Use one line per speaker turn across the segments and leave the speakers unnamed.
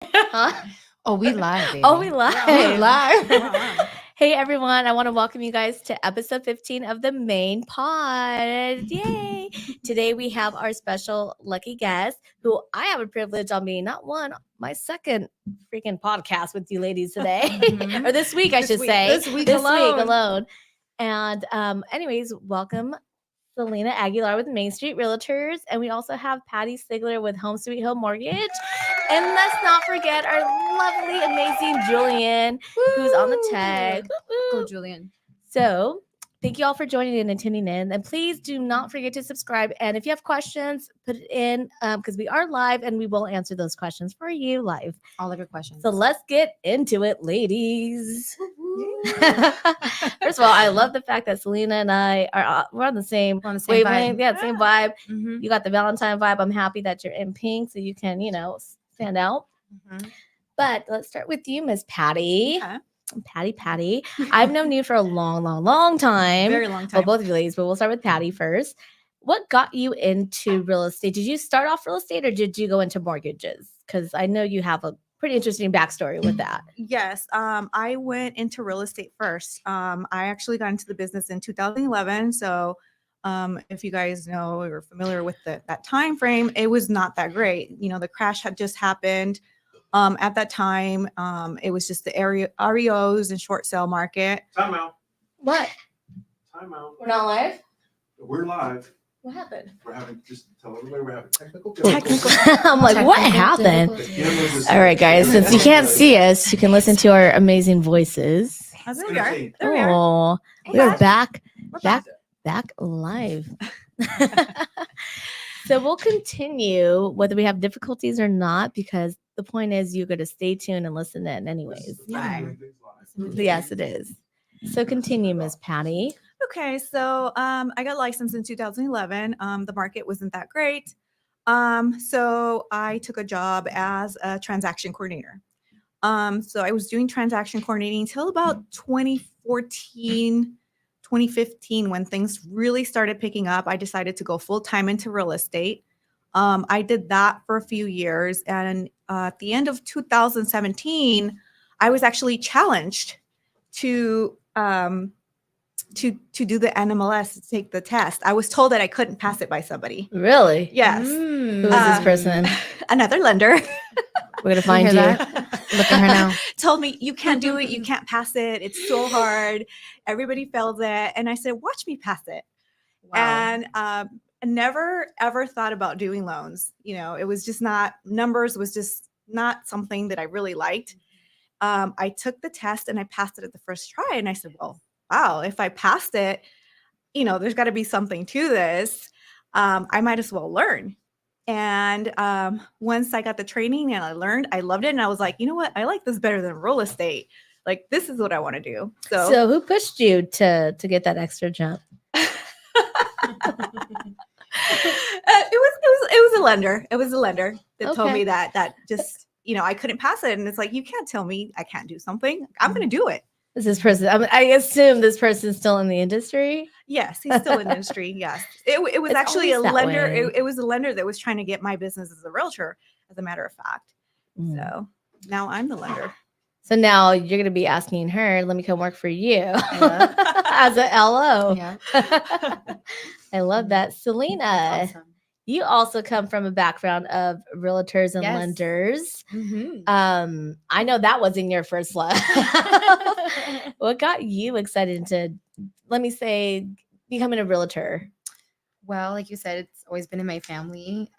Huh?
Oh, we live, baby.
Oh, we live.
We live.
Hey, everyone. I want to welcome you guys to episode 15 of the Mainpod. Yay. Today we have our special lucky guest who I have a privilege on being not one, my second freaking podcast with you ladies today.
Mhm.
Or this week, I should say.
This week alone.
And anyways, welcome Selena Aguilar with Main Street Realtors. And we also have Patty Stigler with Home Sweet Home Mortgage. And let's not forget our lovely, amazing Julian, who's on the tag.
Go, Julian.
So thank you all for joining in and tuning in. And please do not forget to subscribe. And if you have questions, put it in because we are live and we will answer those questions for you live.
All of your questions.
So let's get into it, ladies. First of all, I love the fact that Selena and I are we're on the same wavelength.
Vibe.
Yeah, same vibe.
Mhm.
You got the Valentine vibe. I'm happy that you're in pink so you can, stand out. But let's start with you, Miss Patty.
Okay.
Patty. I've known you for a long time.
Very long
Well,
time.
both of you ladies, but we'll start with Patty first. What got you into real estate? Did you start off real estate or did you go into mortgages? Because I know you have a pretty interesting backstory with that.
Yes, I went into real estate first. I actually got into the business in 2011. So, if you guys know or are familiar with that time frame, it was not that great. The crash had just happened. At that time, it was just the REOs and short sale market.
Time out.
What?
Time out.
We're not live?
We're live.
What happened?
We're having, just tell everybody we're having technical
I'm like, what happened? All right, guys, since you can't see us, you can listen to our amazing voices.
There we are. There we are.
Oh,
Hey,
we are
guys.
back
We're
back live. So we'll continue whether we have difficulties or not, because the point is you got to stay tuned and listen in anyways.
Right.
Yes, it is. So continue, Miss Patty.
Okay, so I got licensed in 2011. The market wasn't that great. So I took a job as a transaction coordinator. So I was doing transaction coordinating until about 2014, 2015, when things really started picking up. I decided to go full time into real estate. I did that for a few years. And at the end of 2017, I was actually challenged to do the NMLS, to take the test. I was told that I couldn't pass it by somebody.
Really?
Yes.
Who is this person?
Another lender
We're gonna find
hear
you.
that? Look at her now.
told me, you can't do it. You can't pass it. It's so hard. Everybody fails it. And I said, watch me pass it. And I never, ever thought about doing loans. It was just not, numbers was just not something that I really liked. I took the test and I passed it at the first try. And I said, well, wow, if I passed it, there's got to be something to this. I might as well learn. And once I got the training and I learned, I loved it. And I was like, you know what? I like this better than real estate. Like, this is what I want to do.
So who pushed you to get that extra jump?
It was a lender. It was a lender that told
Okay.
me that just, I couldn't pass it. And it's like, you can't tell me I can't do something. I'm going to do it.
Is this person? I assume this person's still in the industry.
Yes, he's still in the industry. Yes. It was
It's
actually a
always that
lender.
way.
It was a lender that was trying to get my business as a realtor, as a matter of fact.
Mm.
So now I'm the lender.
So now you're gonna be asking her, "Let me come work for you as a LO."
Yeah.
I love that, Selena.
Awesome.
You also come from a background of realtors and
Yes.
lenders.
Mhm.
I know that wasn't your first love. What got you excited to, let me say, becoming a realtor?
Well, like you said, it's always been in my family.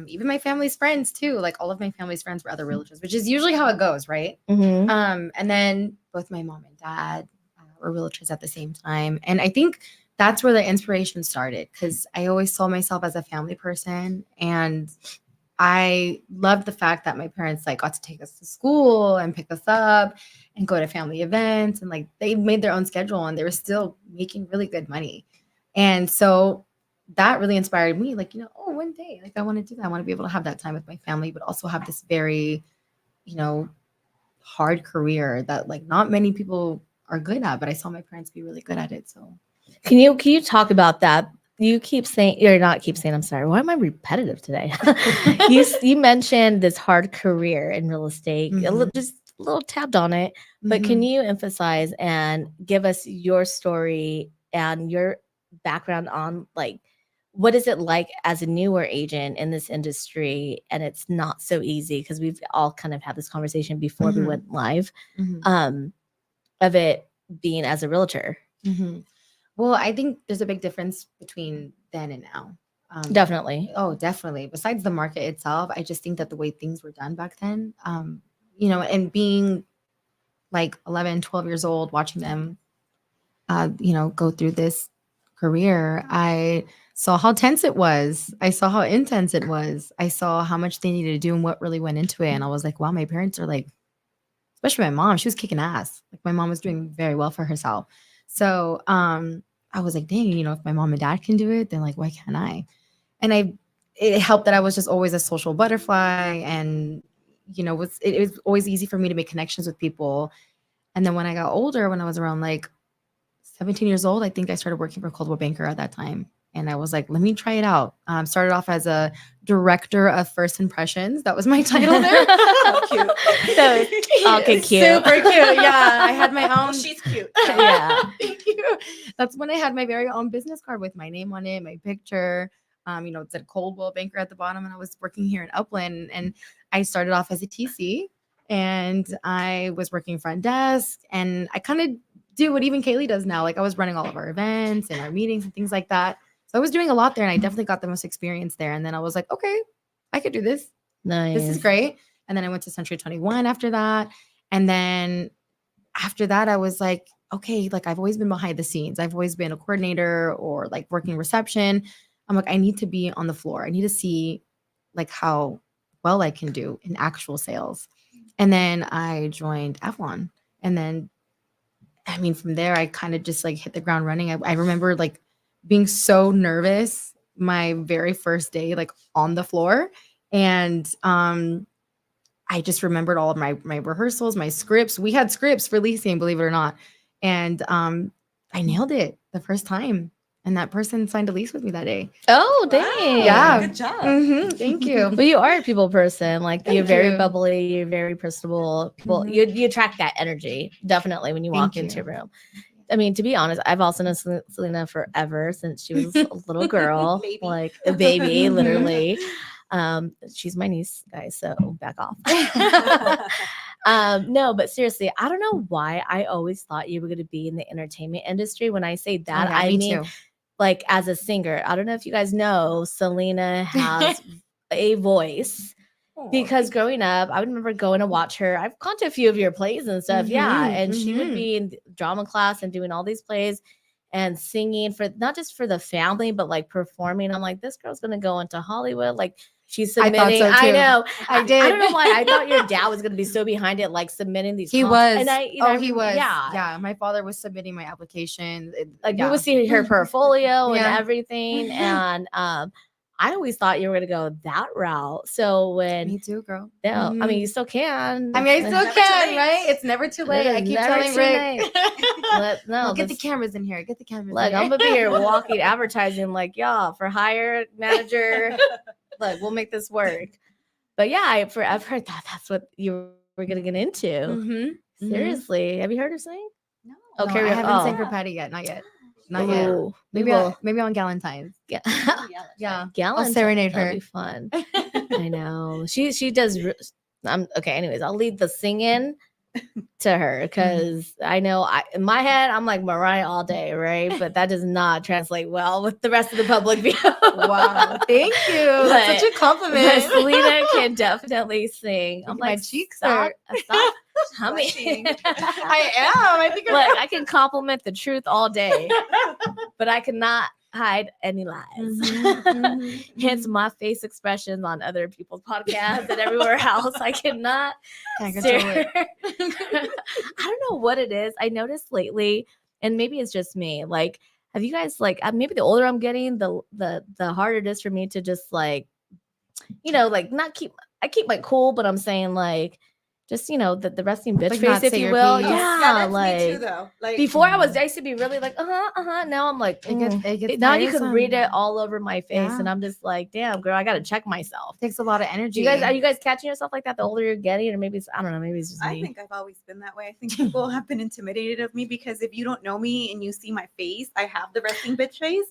Even my family's friends too. Like all of my family's friends were other realtors, which is usually how it goes, right?
Mm-hmm.
And then both my mom and dad were realtors at the same time. And I think that's where the inspiration started, because I always saw myself as a family person. And I loved the fact that my parents got to take us to school and pick us up and go to family events. And they made their own schedule and they were still making really good money. And so that really inspired me. One day, I want to do that. I want to be able to have that time with my family, but also have this very, hard career that not many people are good at, but I saw my parents be really good at it. So
Can you talk about that? you keep saying, you're not keep saying, I'm sorry. Why am I repetitive today? You mentioned this hard career in real estate, just a little tapped on it, but can you emphasize and give us your story and your background on like, what is it like as a newer agent in this industry? And it's not so easy because we've all kind of had this conversation before we went live, of it being as a realtor.
Well, I think there's a big difference between then and now.
Definitely.
Oh, definitely. Besides the market itself, I just think that the way things were done back then, you know, and being like 11, 12 years old, watching them, you know, go through this career, I saw how tense it was. I saw how intense it was. I saw how much they needed to do and what really went into it. And I was like, wow, my parents are like, especially my mom, she was kicking ass. Like my mom was doing very well for herself. So I was like, dang, you know, if my mom and dad can do it, then like, why can't I? And it helped that I was just always a social butterfly, and you know, it was always easy for me to make connections with people. And then when I got older, when I was around like 17 years old, I think I started working for Coldwell Banker at that time. And I was like, let me try it out. Started off as a director of first impressions. That was my title there.
Cute.
So, okay, cute.
Super cute. Yeah. I had my own.
Well, she's cute.
Yeah.
Thank you. That's when I had my very own business card with my name on it, my picture. You know, it said Coldwell Banker at the bottom, and I was working here in Upland. And I started off as a TC, and I was working front desk, and I kind of do what even Kaylee does now. Like I was running all of our events and our meetings and things like that. So I was doing a lot there, and I definitely got the most experience there. And then I was like, okay, I could do this.
Nice.
This is great. And then I went to Century 21 after that. And then after that, I was like, okay, like I've always been behind the scenes. I've always been a coordinator or like working reception. I'm like, I need to be on the floor. I need to see like how well I can do in actual sales. And then I joined Avalon. And then, I mean, from there, I kind of just like hit the ground running. I remember like being so nervous my very first day, like on the floor. And I just remembered all of my rehearsals, my scripts. We had scripts for leasing, believe it or not. And I nailed it the first time. And that person signed a lease with me that day.
Oh, dang.
Yeah.
Good job.
Thank you.
But you are a people person. Like you're
Thank
very
you.
bubbly, you're very personable. People, you attract that energy definitely when you walk
Thank
into a
you.
room. I mean, to be honest, I've also known Selena forever since she was a little girl,
Baby.
like a baby, literally. She's my niece, guys, so back off. No, but seriously, I don't know why I always thought you were going to be in the entertainment industry. When I say that,
Yeah,
I
me
mean,
too.
like as a singer. I don't know if you guys know, Selena has a voice. Because growing up, I would remember going to watch her. I've gone to a few of your plays and stuff. Yeah. And she would be in drama class and doing all these plays and singing for not just for the family, but like performing. I'm like, this girl's going to go into Hollywood. Like she's
I thought
submitting.
so,
I
too.
know.
I did.
I don't know why. I thought your dad was going to be so behind it, like submitting these.
He
comps.
was.
And I, you know,
he was.
Yeah.
Yeah. My father was submitting my application.
Like you would see her portfolio and
Yeah.
everything. And I always thought you were gonna go that route. So when
Me too, girl.
no, I mean you still can.
I mean, I still
never too
can,
late.
right? It's never too late.
It
I
is
keep
never
telling
too
Rick.
No,
Get the
this-
cameras in here. Get the cameras.
Look,
in
I'm
here.
gonna be here walking advertising like y'all for hire manager. Look, we'll make this work. But yeah, I've heard that's what you were gonna get into.
Mhm.
Seriously, have you heard her sing?
No.
Oh,
No,
Carrie-
I haven't
oh.
sang for Patty yet. Not yet. Not yet.
Ooh, we
Maybe
will.
maybe on Galentine's.
Yeah.
Yeah.
Gallant.
serenade
That'll
her.
be fun. I know. She does. I'm okay. Anyways, I'll leave the singing to her because I know in my head I'm like Mariah all day, right? But that does not translate well with the rest of the public view.
Wow. Thank you. That's such a
But
compliment.
Selena can definitely sing. I'm
My
like,
cheeks
stop, stop
Blushing.
humming.
I am. I think
Look, I can compliment the truth all day, but I cannot hide any lies. Hence my face expressions on other people's podcasts and everywhere else. I cannot
Can't control it.
I don't know what it is. I noticed lately, and maybe it's just me. Like, have you guys like maybe the older I'm getting, the harder it is for me to just like, you know, like not keep. I keep my cool, but I'm saying like, just the resting bitch
Like,
face,
not
if
say
you
your
will.
piece.
Yeah,
that's
like
me too, though. Like
before I used to be really like, now I'm like,
It gets
now you can
tiresome.
read it all over my face,
Yeah.
and I'm just like, damn, girl, I gotta check myself.
It takes a lot of
Do
energy.
you guys are you guys catching yourself like that the older you're getting, or maybe it's, I don't know, maybe it's just
I
me.
think I've always been that way. I think people have been intimidated of me because if you don't know me and you see my face, I have the resting bitch face.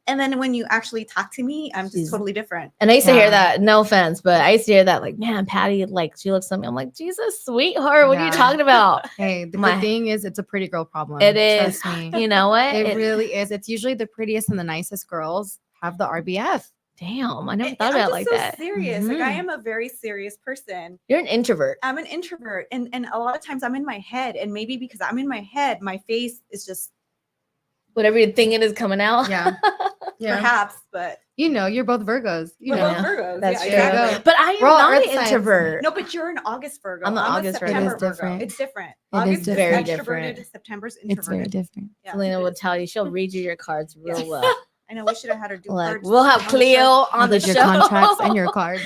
And then when you actually talk to me, I'm just
She's-
totally different.
And I used to hear
Yeah.
that, no offense, but I used to hear that like, man, Patty, like she looks at me. I'm like, Jesus, sweetheart, what are you
Yeah.
talking about?
Hey, the
My-
good thing is it's a pretty girl problem.
It is.
Trust me.
You know what?
It really is. It's usually the prettiest and the nicest girls have the RBF.
Damn, I never
And
thought
I'm
about it
just
like
so
that.
serious. Like I
Mhm.
am a very serious person.
You're an introvert.
I'm an introvert, and a lot of times I'm in my head, and maybe because I'm in my head, my face is just
Whatever you're thinking is coming out.
Yeah. Yeah.
perhaps, but
You're both Virgos.
we're
know.
both Virgos.
That's
yeah,
true.
exactly.
But I am
We're all
not
earth
an
signs.
introvert.
No, but you're an August Virgo.
I'm an
a
August Virgo.
September
It is
Virgo.
different.
It's different.
It is
August is
very
extroverted.
different.
September's
It's very
introverted.
different.
Yeah.
Selena will tell you, she'll read you your cards real well.
I know we should have had her do
Like
cards
we'll have
on the show.
Cleo on the
With your
show.
contracts and your cards.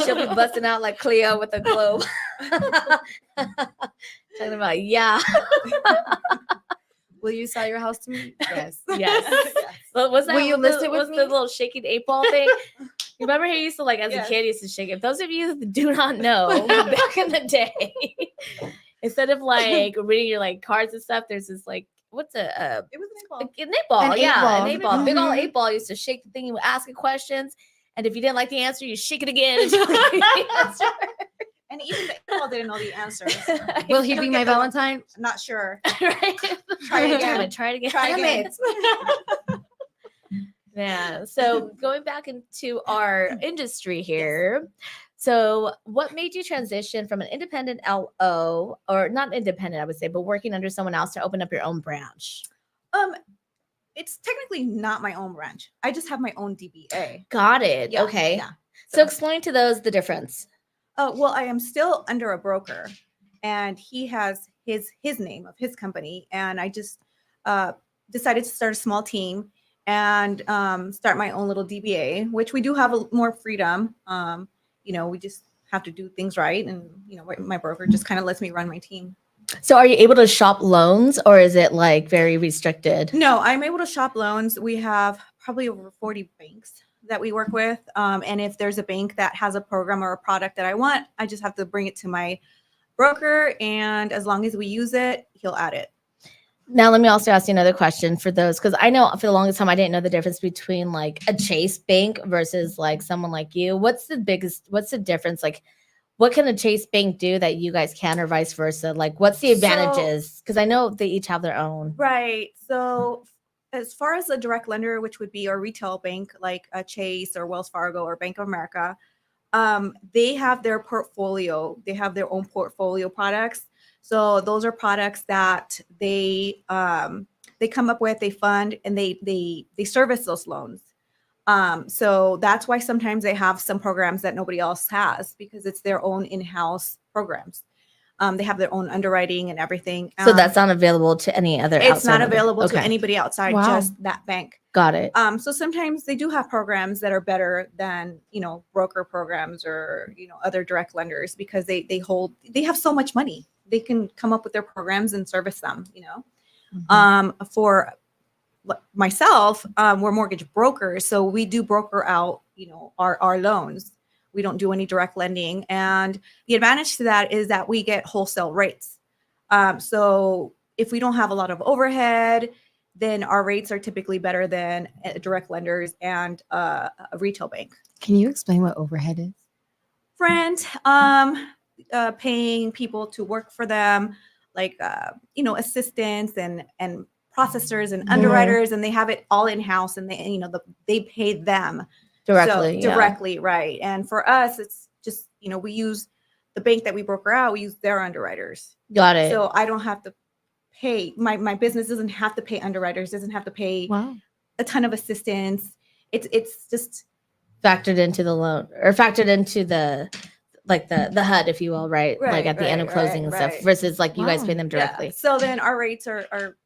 She'll be busting out like Cleo with a globe. Talking about
Will you sell your house to me? Yes.
yes.
Yes.
But was that
Will you list it with
what's
me?
the little shaking 8-ball thing? You remember he used to like as
Yes.
a kid he used to shake it. Those of you that do not know, back in the day, instead of like reading your like cards and stuff, there's this like what's a
It was an
an
eight
8-ball,
An
yeah,
8-ball.
an 8-ball, big old
Mhm.
8-ball. Used to shake the thing. You would ask it questions, and if you didn't like the answer, you shake it again. Until you get the answer.
And even the eight-ball didn't know the answers.
Will he
Don't
be
get
my
the-
Valentine?
I'm not sure.
Right?
Try it again.
Try it again.
Try
Damn
again.
it.
Yeah. So going back into our industry here. So what made you transition from an independent LO, or not independent, I would say, but working under someone else to open up your own branch?
It's technically not my own branch. I just have my own DBA.
Got it.
Yeah,
Okay.
Yeah.
So explain to those the difference.
Well, I am still under a broker, and he has his name of his company, and I just decided to start a small team and start my own little DBA, which we do have more freedom. We just have to do things right, and my broker just kind of lets me run my team.
So are you able to shop loans, or is it like very restricted?
No, I'm able to shop loans. We have probably over 40 banks that we work with. And if there's a bank that has a program or a product that I want, I just have to bring it to my broker. And as long as we use it, he'll add it.
Now, let me also ask you another question for those, because I know for the longest time I didn't know the difference between like a Chase bank versus like someone like you. What's the difference? Like, what can a Chase bank do that you guys can, or vice versa? Like, what's the advantages? Because I know they each have their own.
Right. So as far as a direct lender, which would be a retail bank like a Chase or Wells Fargo or Bank of America, they have their portfolio. They have their own portfolio products. So those are products that they come up with, they fund, and they service those loans. So that's why sometimes they have some programs that nobody else has, because it's their own in-house programs. They have their own underwriting and everything.
So that's not available to any other.
It's not
outside of it.
available to
Okay.
anybody outside,
Wow.
just that bank.
Got it.
So sometimes they do have programs that are better than broker programs or other direct lenders, because they have so much money. They can come up with their programs and service them. For myself, we're mortgage brokers, so we do broker out our loans. We don't do any direct lending, and the advantage to that is that we get wholesale rates. So if we don't have a lot of overhead, then our rates are typically better than direct lenders and a retail bank.
Can you explain what overhead is?
Rent, paying people to work for them, like assistants and processors and underwriters, and they have it all in house, and they pay them
Directly.
So,
yeah.
directly, right? And for us, it's just we use the bank that we broker out. We use their underwriters,
Got it.
so I don't have to pay. My business doesn't have to pay underwriters. Doesn't have to pay
Wow.
a ton of assistance. It's just
Factored into the loan, or factored into the the HUD, if you will, right? Like at the end of closing and stuff,
right.
versus like you guys
Wow.
pay them directly.
Yeah. So then our rates are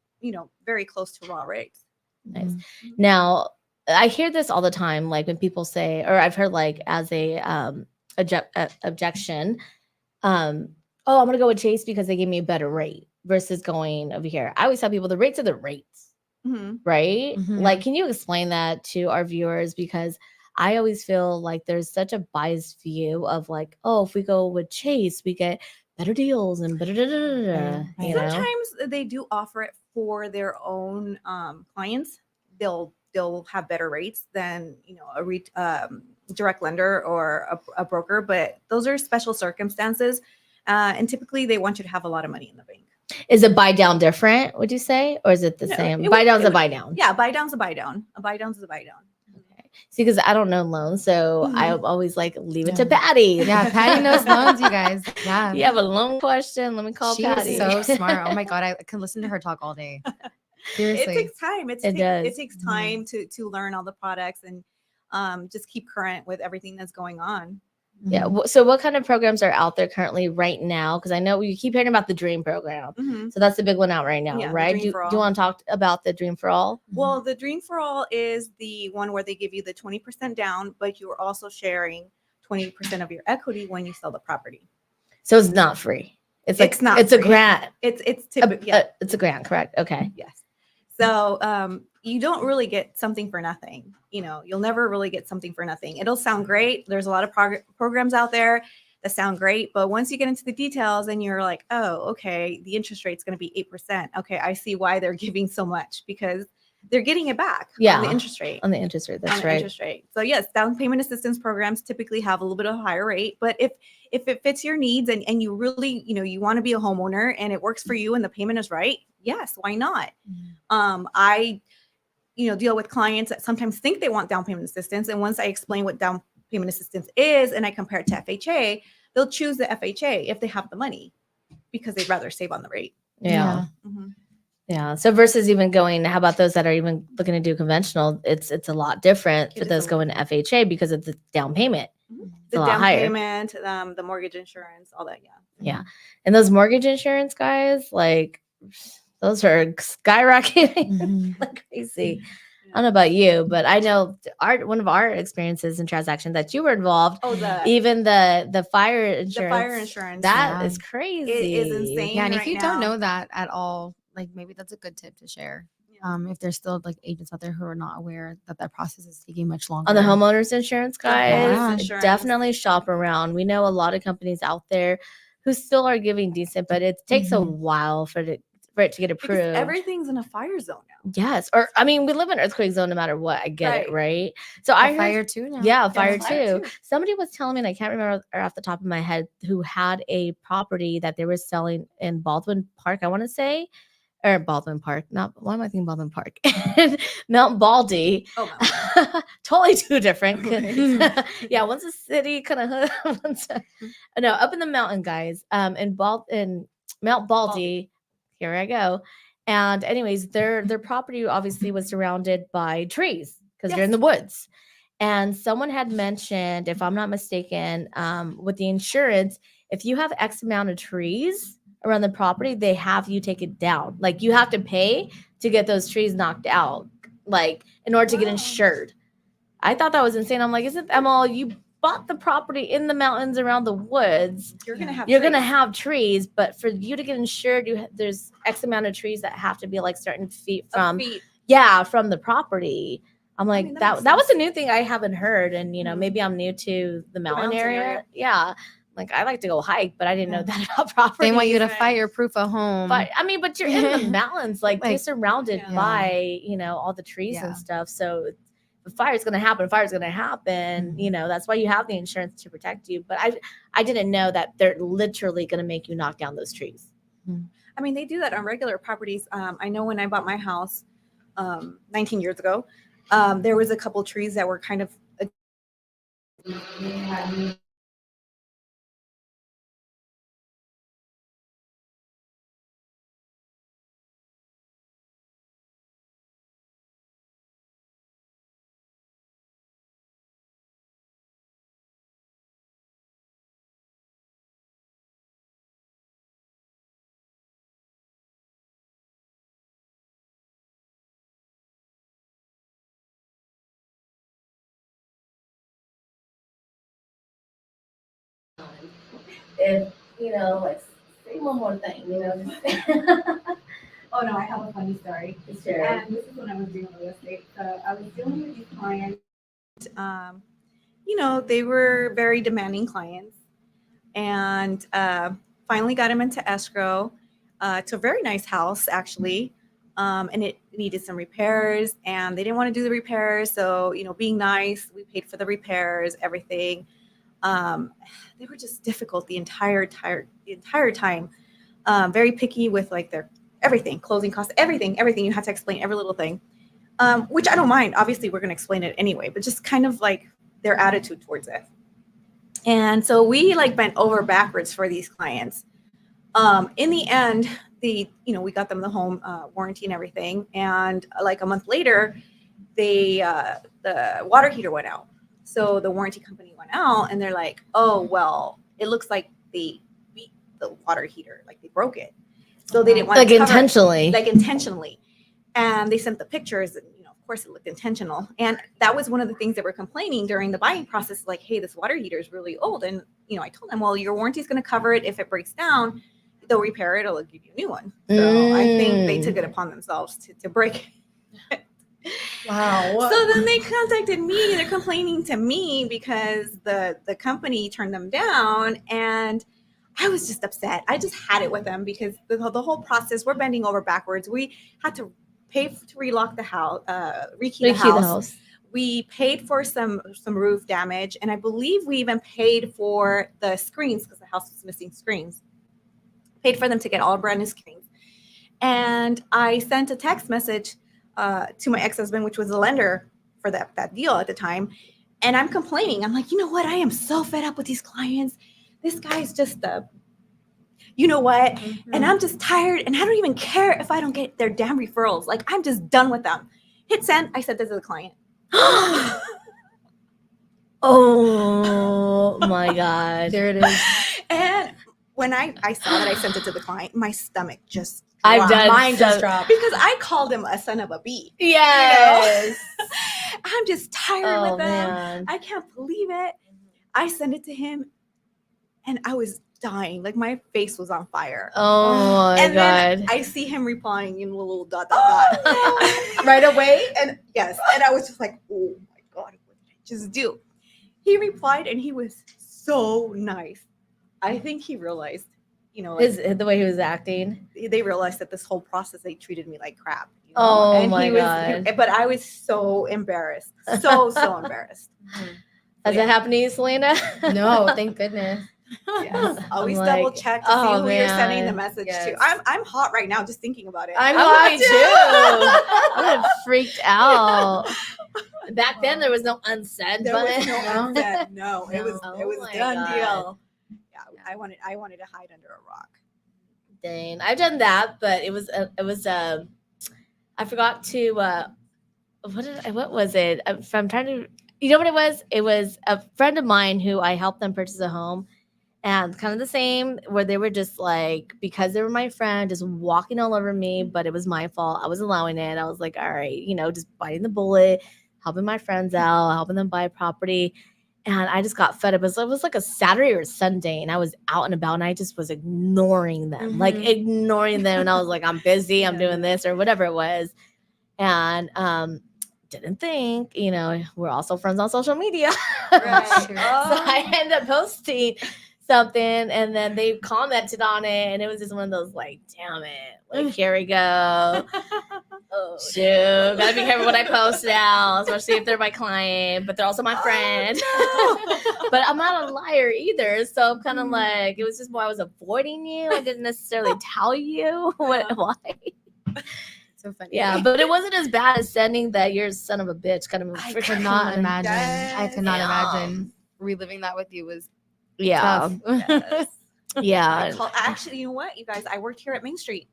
very close to raw rates.
Nice. Now, I hear this all the time, like when people say, or I've heard like as a objection, oh, I'm gonna go with Chase because they gave me a better rate versus going over here. I always tell people the rates are the rates,
Mhm.
right?
Mhm.
Like, can you explain that to our viewers? Because I always feel like there's such a biased view of like, oh, if we go with Chase, we get better deals and better,
Right.
you know.
Sometimes they do offer it for their own clients. They'll have better rates than a direct lender or a broker, but those are special circumstances, and typically they want you to have a lot of money in the bank.
Is it buy down different? Would you say, or is it the
No,
same?
it
Buy
would-
down's
it
a
would-
buy down.
Yeah, buy down's a buy down. A buy down's a buy down.
Okay. See, because I don't know loans, so I
Mhm.
always like leave it
Yeah.
to Patty.
Yeah, Patty knows loans, you guys. Yeah.
You have a loan question? Let me call
She
Patty.
is so smart. Oh my god, I could listen to her talk all day. Seriously.
It takes time.
It does.
It takes time to learn all the products and just keep current with everything that's going on.
Yeah.
Mhm.
So, what kind of programs are out there currently right now? Because I know you keep hearing about the Dream program.
Mhm.
So that's the big one out right now,
Yeah, the
right?
Dream
Do
for
you
All.
want to talk about the Dream for All?
Well, the Dream for All is the one where they give you the 20% down, but you're also sharing 20% of your equity when you sell the property.
So it's not free. It's like
It's not
it's a
free.
grant.
It's typically
It's a grant, correct? Okay.
yes. So you don't really get something for nothing. You'll never really get something for nothing. It'll sound great. There's a lot of programs out there that sound great, but once you get into the details and you're like, oh, okay, the interest rate's going to be 8%. Okay, I see why they're giving so much, because they're getting it back on the interest rate.
On the interest rate, that's
on the
right.
interest rate. So yes, down payment assistance programs typically have a little bit of a higher rate, but if it fits your needs and you really, you want to be a homeowner and it works for you and the payment is right, yes, why not? I deal with clients that sometimes think they want down payment assistance, and once I explain what down payment assistance is and I compare it to FHA, they'll choose the FHA if they have the money because they'd rather save on the rate.
Yeah.
Mhm.
Yeah. So versus even going, how about those that are even looking to do conventional? It's a lot different
It
for
is
those
a
going to FHA because of the down payment.
Mhm.
It's
The
a lot
down
higher.
payment, the mortgage insurance, all that. Yeah.
Yeah. And those mortgage insurance guys, like those are skyrocketing
Mhm.
like crazy. I don't know about you, but I know one of our experiences in transactions that you were involved.
Oh,
Even the fire insurance.
the fire insurance.
That
Yeah.
is crazy.
It is insane.
Yeah, and if
right
you don't
now.
know that at all, like maybe that's a good tip to share. If there's still like agents out there who are not aware that that process is taking much longer.
On the homeowners insurance,
The
guys,
homeowners
insurance.
definitely shop around. We know a lot of companies out there who still are giving decent, but it takes a while for it to get approved.
Because everything's in a fire zone now.
Yes, or I mean, we live in earthquake zone no matter what. I get it, right? So
The
I heard,
fire too now.
yeah, fire
fire
too.
too.
Somebody was telling me, and I can't remember off the top of my head, who had a property that they were selling in Baldwin Park, I want to say, or Baldwin Park. Not why am I thinking Baldwin Park? Mount Baldy.
Oh,
Totally two different.
Right.
Yeah, one's a city kind of hood. No, up in the mountain, guys. In Mount Baldy. Here I go. And anyways, their property obviously was surrounded by trees because they're in the woods. And someone had mentioned, if I'm not mistaken, with the insurance, if you have X amount of trees around the property, they have you take it down. Like you have to pay to get those trees knocked out, like in order to get
Wow.
insured. I thought that was insane. I'm like, isn't Emma, you bought the property in the mountains around the woods.
You're gonna have.
You're gonna
trees.
have trees, but for you to get insured, there's X amount of trees that have to be like certain feet
A
from
feet.
from the property. I'm like,
mean, that
that
makes
was a
sense.
new thing I haven't heard. And
Mhm.
maybe I'm new to the mountain
mountain
area.
area.
Yeah. Like I like to go hike, but I didn't know
Yeah.
that about property.
They want you to
Right.
fireproof a home.
But I mean, but you're in the mountains, like you're
Like,
surrounded
yeah.
by, all the trees
Yeah.
and stuff. So the fire's gonna happen. Fire's gonna happen.
Mhm.
That's why you have the insurance to protect you. But I didn't know that they're literally gonna make you knock down those trees.
I mean, they do that on regular properties. I know when I bought my house 19 years ago, there was a couple trees that were kind of.
If like one more thing, you know.
Oh no, I have a funny story.
Sure.
And this is when I was doing real estate. So I was dealing with these clients. You know, they were very demanding clients, and finally got them into escrow. It's a very nice house, actually, and it needed some repairs, and they didn't want to do the repairs. So, you know, being nice, we paid for the repairs, everything. They were just difficult the entire time. Very picky with like their everything, closing costs, everything. You have to explain every little thing, which I don't mind. Obviously, we're going to explain it anyway, but just kind of like their attitude towards it. And so we like bent over backwards for these clients. In the end, we got them the home warranty and everything. And like a month later, the water heater went out. So the warranty company went out and they're like, oh, well, it looks like they beat the water heater, like they broke it. So they didn't want
like
to cover it.
intentionally.
Like intentionally. And they sent the pictures and, you know, of course it looked intentional. And that was one of the things that were complaining during the buying process, like, hey, this water heater is really old. And, you know, I told them, well, your warranty is going to cover it. If it breaks down, they'll repair it. It'll give you a new one. So I think they took it upon themselves to break it.
Wow.
So then they contacted me. They're complaining to me because the company turned them down. And I was just upset. I just had it with them because the whole process, we're bending over backwards. We had to pay to relock the house, rekey the house. We paid for some roof damage. And I believe we even paid for the screens because the house was missing screens. Paid for them to get all brand new screens. And I sent a text message to my ex-husband, which was the lender for that deal at the time. And I'm complaining. I'm like, you know what? I am so fed up with these clients. This guy's just you know what? Mm-hmm. And I'm just tired. And I don't even care if I don't get their damn referrals. Like, I'm just done with them. Hit send. I said this to the client.
Oh my God.
There it is.
And when I saw that I sent it to the client, my stomach just
Mine just dropped.
Because I called him a son of a bee.
Yes.
You know? I'm just tired with them.
Man.
I can't believe it. I sent it to him and I was dying. Like my face was on fire.
Oh my
and
God.
Then I see him replying in a little dot.
Right away?
And yes. And I was just like, oh my God, what did I just do? He replied and he was so nice. I think he realized, you know, like,
The way he was acting.
they realized that this whole process, they treated me like crap. You know?
Oh
and
my God.
But I was so embarrassed. So embarrassed.
Has that happened to you, Selena?
No, thank goodness.
Yes. Always
I'm
double
like,
check to see
oh,
who you're sending the
man.
message
Yes.
to. I'm hot right now just thinking about it.
I'm
I
hot
would be too. I would have freaked out. Back then, there was no unsend
There
button.
was no unsend. No, it was
Oh
a
my
done
God.
deal. Yeah, I wanted to hide under a rock.
Dang, I've done that, but it was I forgot to what was it? If I'm trying to, you know what it was? It was a friend of mine who I helped them purchase a home, and kind of the same where they were just like, because they were my friend, just walking all over me, but it was my fault. I was allowing it. I was like, all right, you know, just biting the bullet, helping my friends out, helping them buy property. And I just got fed up. It was like a Saturday or Sunday, and I was out and about, and I just was ignoring them, like ignoring them. And I was like, I'm busy, I'm doing this or whatever it was. And didn't think, you know, we're also friends on social media.
Right.
So I ended up posting something, and then they commented on it, and it was just one of those like, damn it, like here we go. Oh shoot, gotta be careful what I post now, especially if they're my client, but they're also my friend.
Oh,
But I'm not a liar either, so I'm kind of like, it was just more I was avoiding you. I didn't necessarily tell you why.
So funny.
Yeah, but it wasn't as bad as sending that you're a son of a bitch kind of a
I
freaking
could not
one.
imagine. I could not
Yeah.
imagine reliving that with you was
Yeah,
tough.
yeah.
Actually, you know what, you guys? I worked here at Main Street.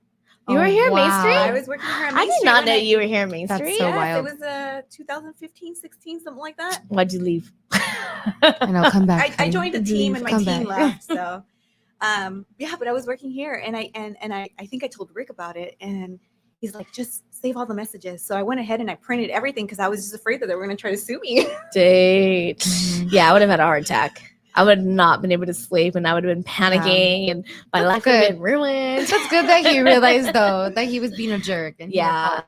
You were here at Main Street?
I was working here at Main
I did
Street.
not
when
know you were here at Main
That's
Street.
so
Yes,
wild.
it was 2015, 16, something like that.
Why'd you leave?
I know, come back.
I joined the team and my
Come
team
back.
left. So, yeah, but I was working here, and I think I told Rick about it, and he's like, just save all the messages. So I went ahead and I printed everything because I was just afraid that they were going to try to sue me.
Date. Yeah, I would have had a heart attack. I would not been able to sleep, and I would have been panicking, and my
That's
life would have
good.
been ruined.
That's good that he realized though that he was being a jerk and
Yeah.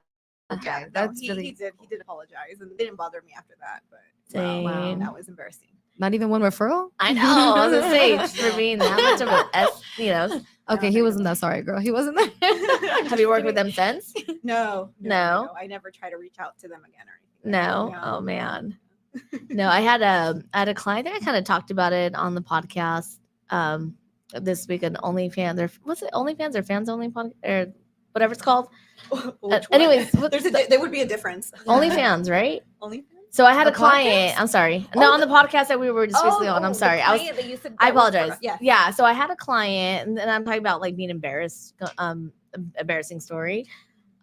Yeah, no,
that's
he
really
did apologize, and it didn't bother me after that. But
Dang.
that was embarrassing.
not even one referral.
I know. I was gonna say just for being that much of a
Okay, he wasn't that sorry, girl. He wasn't that.
Have you worked with them since?
No. I never try to reach out to them again or anything.
No.
Yeah.
Oh man. No, I had a client that I kind of talked about it on the podcast this week on OnlyFans. Or was it OnlyFans or Fans Only or whatever it's called?
Which one?
Anyways, what's
there would be a difference.
OnlyFans, right?
OnlyFans?
So I had
The
a client.
podcast?
I'm sorry. No,
Oh,
on the podcast that we were just recently on. I'm
the
sorry.
client that you said
I
that was for-
apologize.
Yeah.
Yeah. So I had a client, and I'm talking about like being embarrassed, embarrassing story.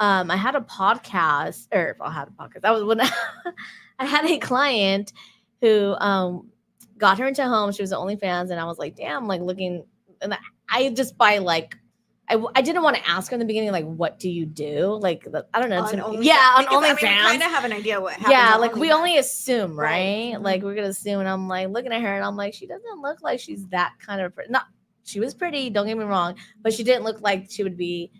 I had a podcast, or I had a podcast. That was when I had a client who got her into home. She was the OnlyFans, and I was like, damn, like looking, and I just by like. I didn't want to ask her in the beginning, like, what do you do? Like, I don't know.
On OnlyFans.
Yeah, on
Because,
OnlyFans.
I kind of have an idea what happens.
Yeah,
on
like we
OnlyFans.
only assume, right?
Right.
Like we're gonna assume, and I'm like looking at her, and I'm like, she doesn't look like she's that kind of. Not, she was pretty. Don't get me wrong, but she didn't look like she would be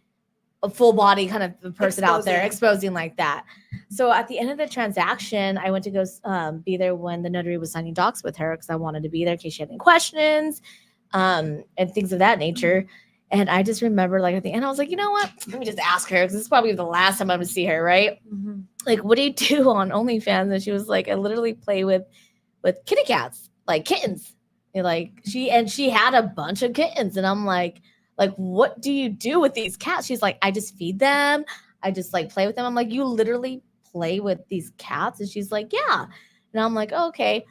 a full body kind of person out there exposing like that. So at the end of the transaction, I went to go be there when the notary was signing docs with her because I wanted to be there in case she had any questions, and things of that nature. And I just remember, like, at the end, I was like, you know what? Let me just ask her because this is probably the last time I'm going to see her, right?
Mm-hmm.
Like, what do you do on OnlyFans? And she was like, I literally play with kitty cats, like kittens. And like, she had a bunch of kittens. And I'm like, what do you do with these cats? She's like, I just feed them. I just, like, play with them. I'm like, you literally play with these cats? And she's like, yeah. And I'm like, oh, okay.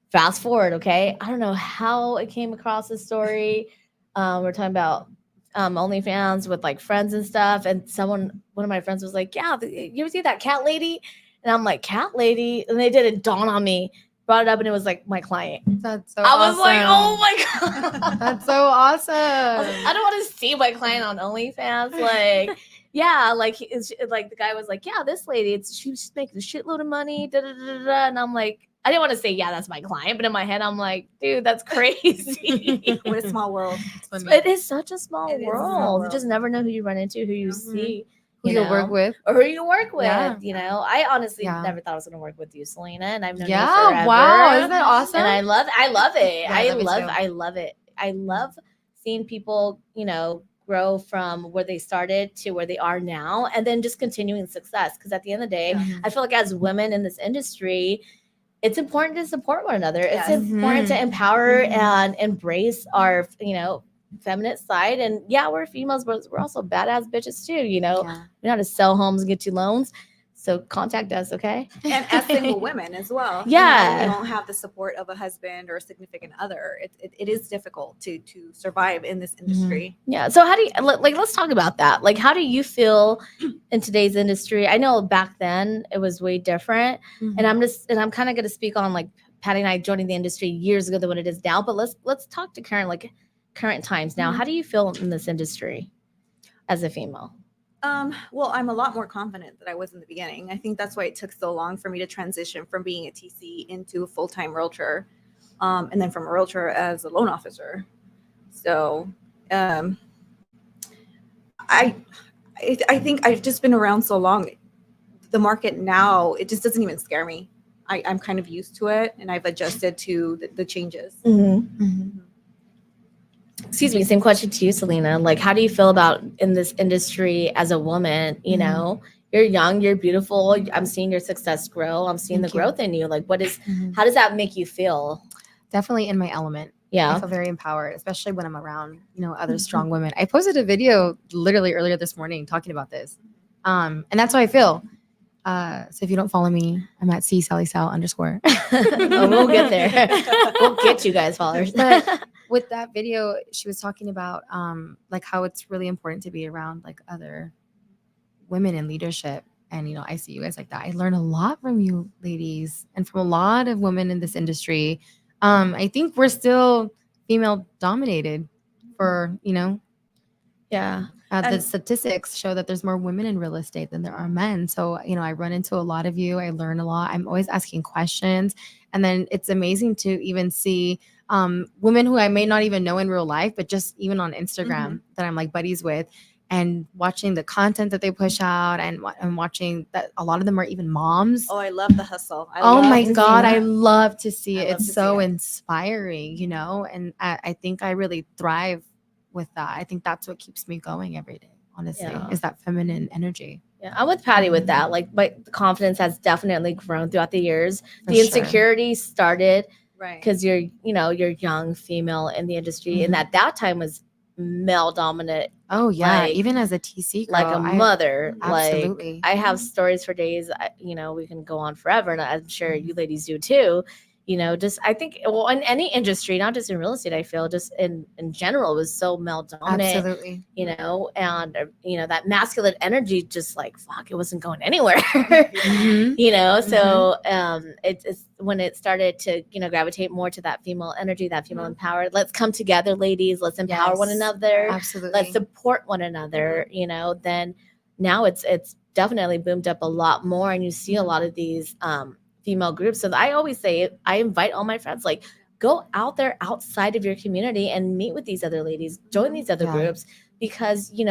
Fast forward, okay? I don't know how it came across this story. We're talking about OnlyFans with like friends and stuff, and one of my friends was like, yeah, you ever see that cat lady? And I'm like, cat lady? And they didn't dawn on me, brought it up, and it was like my client.
That's so
I was
awesome.
like, oh my god,
That's so awesome.
I don't want to see my client on OnlyFans. Like, yeah, like like the guy was like, yeah, this lady, she's making a shitload of money, da da da da. And I'm like, I didn't want to say, yeah, that's my client, but in my head, I'm like, dude, that's crazy.
What a small world.
It is such a small
It is a
world.
small
You
world.
just never know who you run into, who you see,
Who you work
know,
with.
or who you work with.
Yeah.
You know, I honestly
Yeah.
never thought I was going to work with you, Selena, and I've known you
Yeah,
forever.
wow, isn't that awesome?
And I love it.
Yeah, that me too.
I love it. I love seeing people, grow from where they started to where they are now, and then just continuing success. Because at the end of the day,
Mhm.
I feel like as women in this industry, it's important to support one another.
Yes.
It's important to
Mhm.
empower
Mhm.
and embrace our, feminine side. And yeah, we're females, but we're also badass bitches too. We know how to sell homes and get you loans. So contact us, okay?
And as single women as well.
Yeah.
You don't have the support of a husband or a significant other. It is difficult to survive in this industry.
Yeah. So how do you let's talk about that. Like, how do you feel in today's industry? I know back then it was way different. And I'm kind of going to speak on like Patty and I joining the industry years ago than what it is now. But let's talk to current times now. How do you feel in this industry as a female?
Well, I'm a lot more confident than I was in the beginning. I think that's why it took so long for me to transition from being a TC into a full-time realtor, and then from a realtor as a loan officer. So I think I've just been around so long. The market now, it just doesn't even scare me. I'm kind of used to it, and I've adjusted to the changes.
Excuse me, same question to you, Selena. Like, how do you feel about in this industry as a woman? You're young, you're beautiful. I'm seeing your success grow. I'm seeing
Thank
the
you.
growth in you. Like, how does that make you feel?
Definitely in my element. I
Yeah.
feel very empowered, especially when I'm around, other strong women. I posted a video literally earlier this morning talking about this. And that's how I feel. So if you don't follow me, I'm at @CSallySal_.
Oh, we'll get there. We'll get you guys followers.
But with that video, she was talking about like how it's really important to be around like other women in leadership. And I see you guys like that. I learn a lot from you ladies and from a lot of women in this industry. I think we're still female dominated for,
Yeah.
the
And-
statistics show that there's more women in real estate than there are men. So, I run into a lot of you. I learn a lot. I'm always asking questions. And then it's amazing to even see women who I may not even know in real life, but just even on Instagram that I'm like buddies with, and watching the content that they push out, and watching that a lot of them are even moms.
Oh, I love the hustle. I
Oh
love
my
to see
God, I
that.
love to see
I
it.
love
It's
to see
so
it.
inspiring, you know, and I think I really thrive with that. I think that's what keeps me going every day, honestly,
Yeah.
is that feminine energy.
Yeah, I'm with Patty with that. Like, my confidence has definitely grown throughout the years.
For
The
sure.
insecurity started
Right.
because you're young female in the industry, and
Mhm.
at that time was male dominant.
Oh yeah,
Like-
even as a TC girl,
Like a mother,
absolutely.
Like I have stories for days. We can go on forever, and I'm sure you ladies do too. Just I think, well, in any industry, not just in real estate, I feel just in general was so male dominant.
Absolutely.
And that masculine energy, just like fuck, it wasn't going anywhere.
Mhm.
So it's when it started to gravitate more to that female energy, that female empowered. Let's come together, ladies. Let's empower one
Yes.
another.
Absolutely.
Let's support one another. Then now it's definitely boomed up a lot more, and you see a lot of these female groups. So I always say, I invite all my friends, like, go out there outside of your community and meet with these other ladies, join these other
Yeah.
groups, because you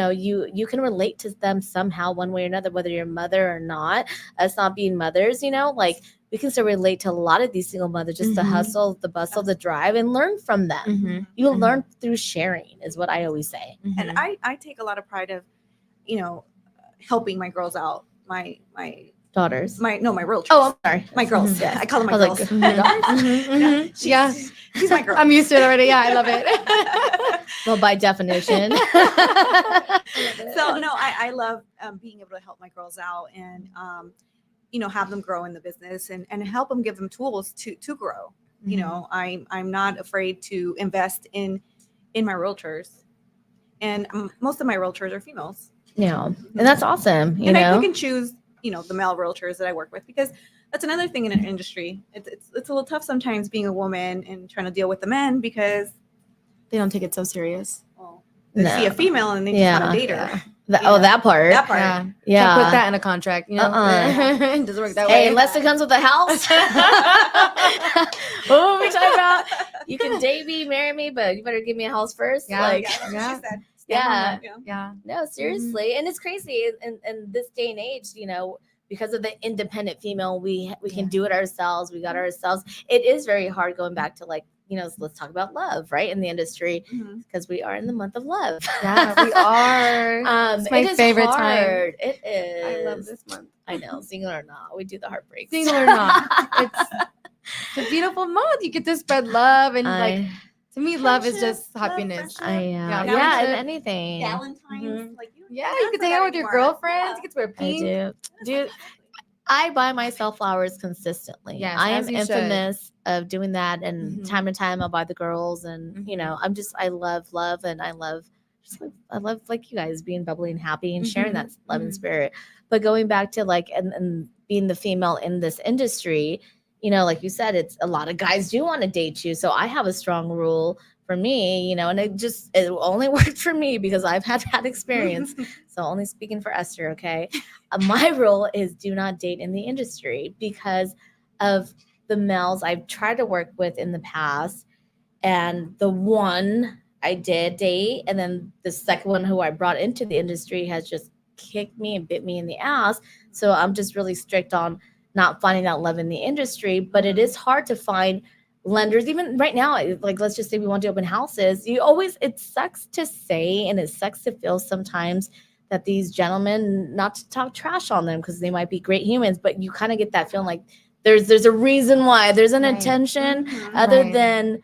can relate to them somehow, one way or another, whether you're a mother or not. Us not being mothers, like, we can still relate to a lot of these single mothers, just the
Mhm.
hustle, the bustle, the drive, and learn from them.
Mhm.
You
Mhm.
learn through sharing, is what I always say.
And I take a lot of pride of, helping my girls out. My
Daughters.
my realtors.
Oh, I'm sorry.
My girls.
Mhm.
Yeah, I call them my
I was
girls.
like,
Mhm. Yeah.
She's my girl.
I'm used to it already. Yeah, I love it.
Well, by definition.
So no, I love being able to help my girls out and have them grow in the business and help them, give them tools to grow. I'm not afraid to invest in my realtors, and most of my realtors are females.
Yeah, and that's awesome.
And I pick and choose the male realtors that I work with, because that's another thing in an industry. It's a little tough sometimes being a woman and trying to deal with the men, because
They don't take it so serious.
they
No.
see a female and they just
Yeah.
want to date her.
Yeah.
That part.
That part.
Yeah.
Yeah.
Can't put that in a contract, you know? It doesn't work that
Hey,
way.
unless it comes with a house. What were we talking about? You can date me, marry me, but you better give me a house first.
Yeah.
Like,
That's what
Yeah.
she said.
Yeah.
Yeah.
No, seriously. And it's crazy in this day and age, because of the independent female, we can do it ourselves. We got ourselves. It is very hard going back to, like, let's talk about love, right? In the industry, because we are in the month of love.
Yeah, we are. It's my
it is
favorite time.
hard. It is.
I love this month.
I know, single or not, we do the heartbreaks.
Single or not. It's a beautiful month. You get to spread love, and like, to me, love is just
Friendship, love,
happiness.
friendship.
Yeah,
Yeah,
and
friendship.
anything.
Valentine's.
Mhm.
Like
Yeah,
don't
you
ask
can
for
hang
that
out with your
anymore.
girlfriends.
Yeah.
You get to wear
I
pink.
do. Dude, I buy myself flowers consistently.
Yes,
I am
as you should.
infamous of doing that, and
Mhm.
time to time I'll buy the girls, and
Mhm.
I love love, and I love like you guys being bubbly and happy and sharing that love and
Mhm.
spirit. But going back to, like, and being the female in this industry, like you said, it's a lot of guys do want to date you. So I have a strong rule for me, and it only worked for me because I've had that experience. So only speaking for Esther, okay? My rule is do not date in the industry because of the males I've tried to work with in the past. And the one I did date, and then the second one who I brought into the industry has just kicked me and bit me in the ass. So I'm just really strict on not finding that love in the industry. But it is hard to find lenders, even right now. Like, let's just say we want to open houses. It sucks to say, and it sucks to feel sometimes that these gentlemen, not to talk trash on them because they might be great humans, but you kind of get that feeling like there's a reason why, there's an
Right.
intention
Mhm.
other
Right.
than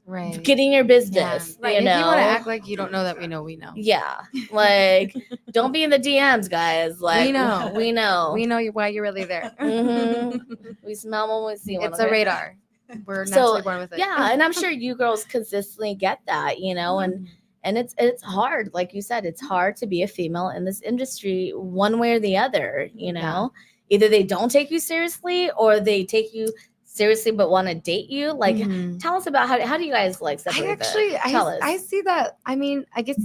Right.
getting your business.
Right. If you want to act like you don't know that, we know.
yeah, like, don't be in the DMs, guys. Like,
We know.
we know,
We know why you're really there.
Mhm. we smell when we see one.
It's a
okay?
radar. We're
So,
naturally born with it.
Yeah, and I'm sure you girls consistently get that, and it's hard. Like you said, it's hard to be a female in this industry one way or the other.
Yeah.
Either they don't take you seriously or they take you seriously but want to date you. Like,
Mhm.
tell us about how do you guys, like, separate tell us.
I see that. I mean, I guess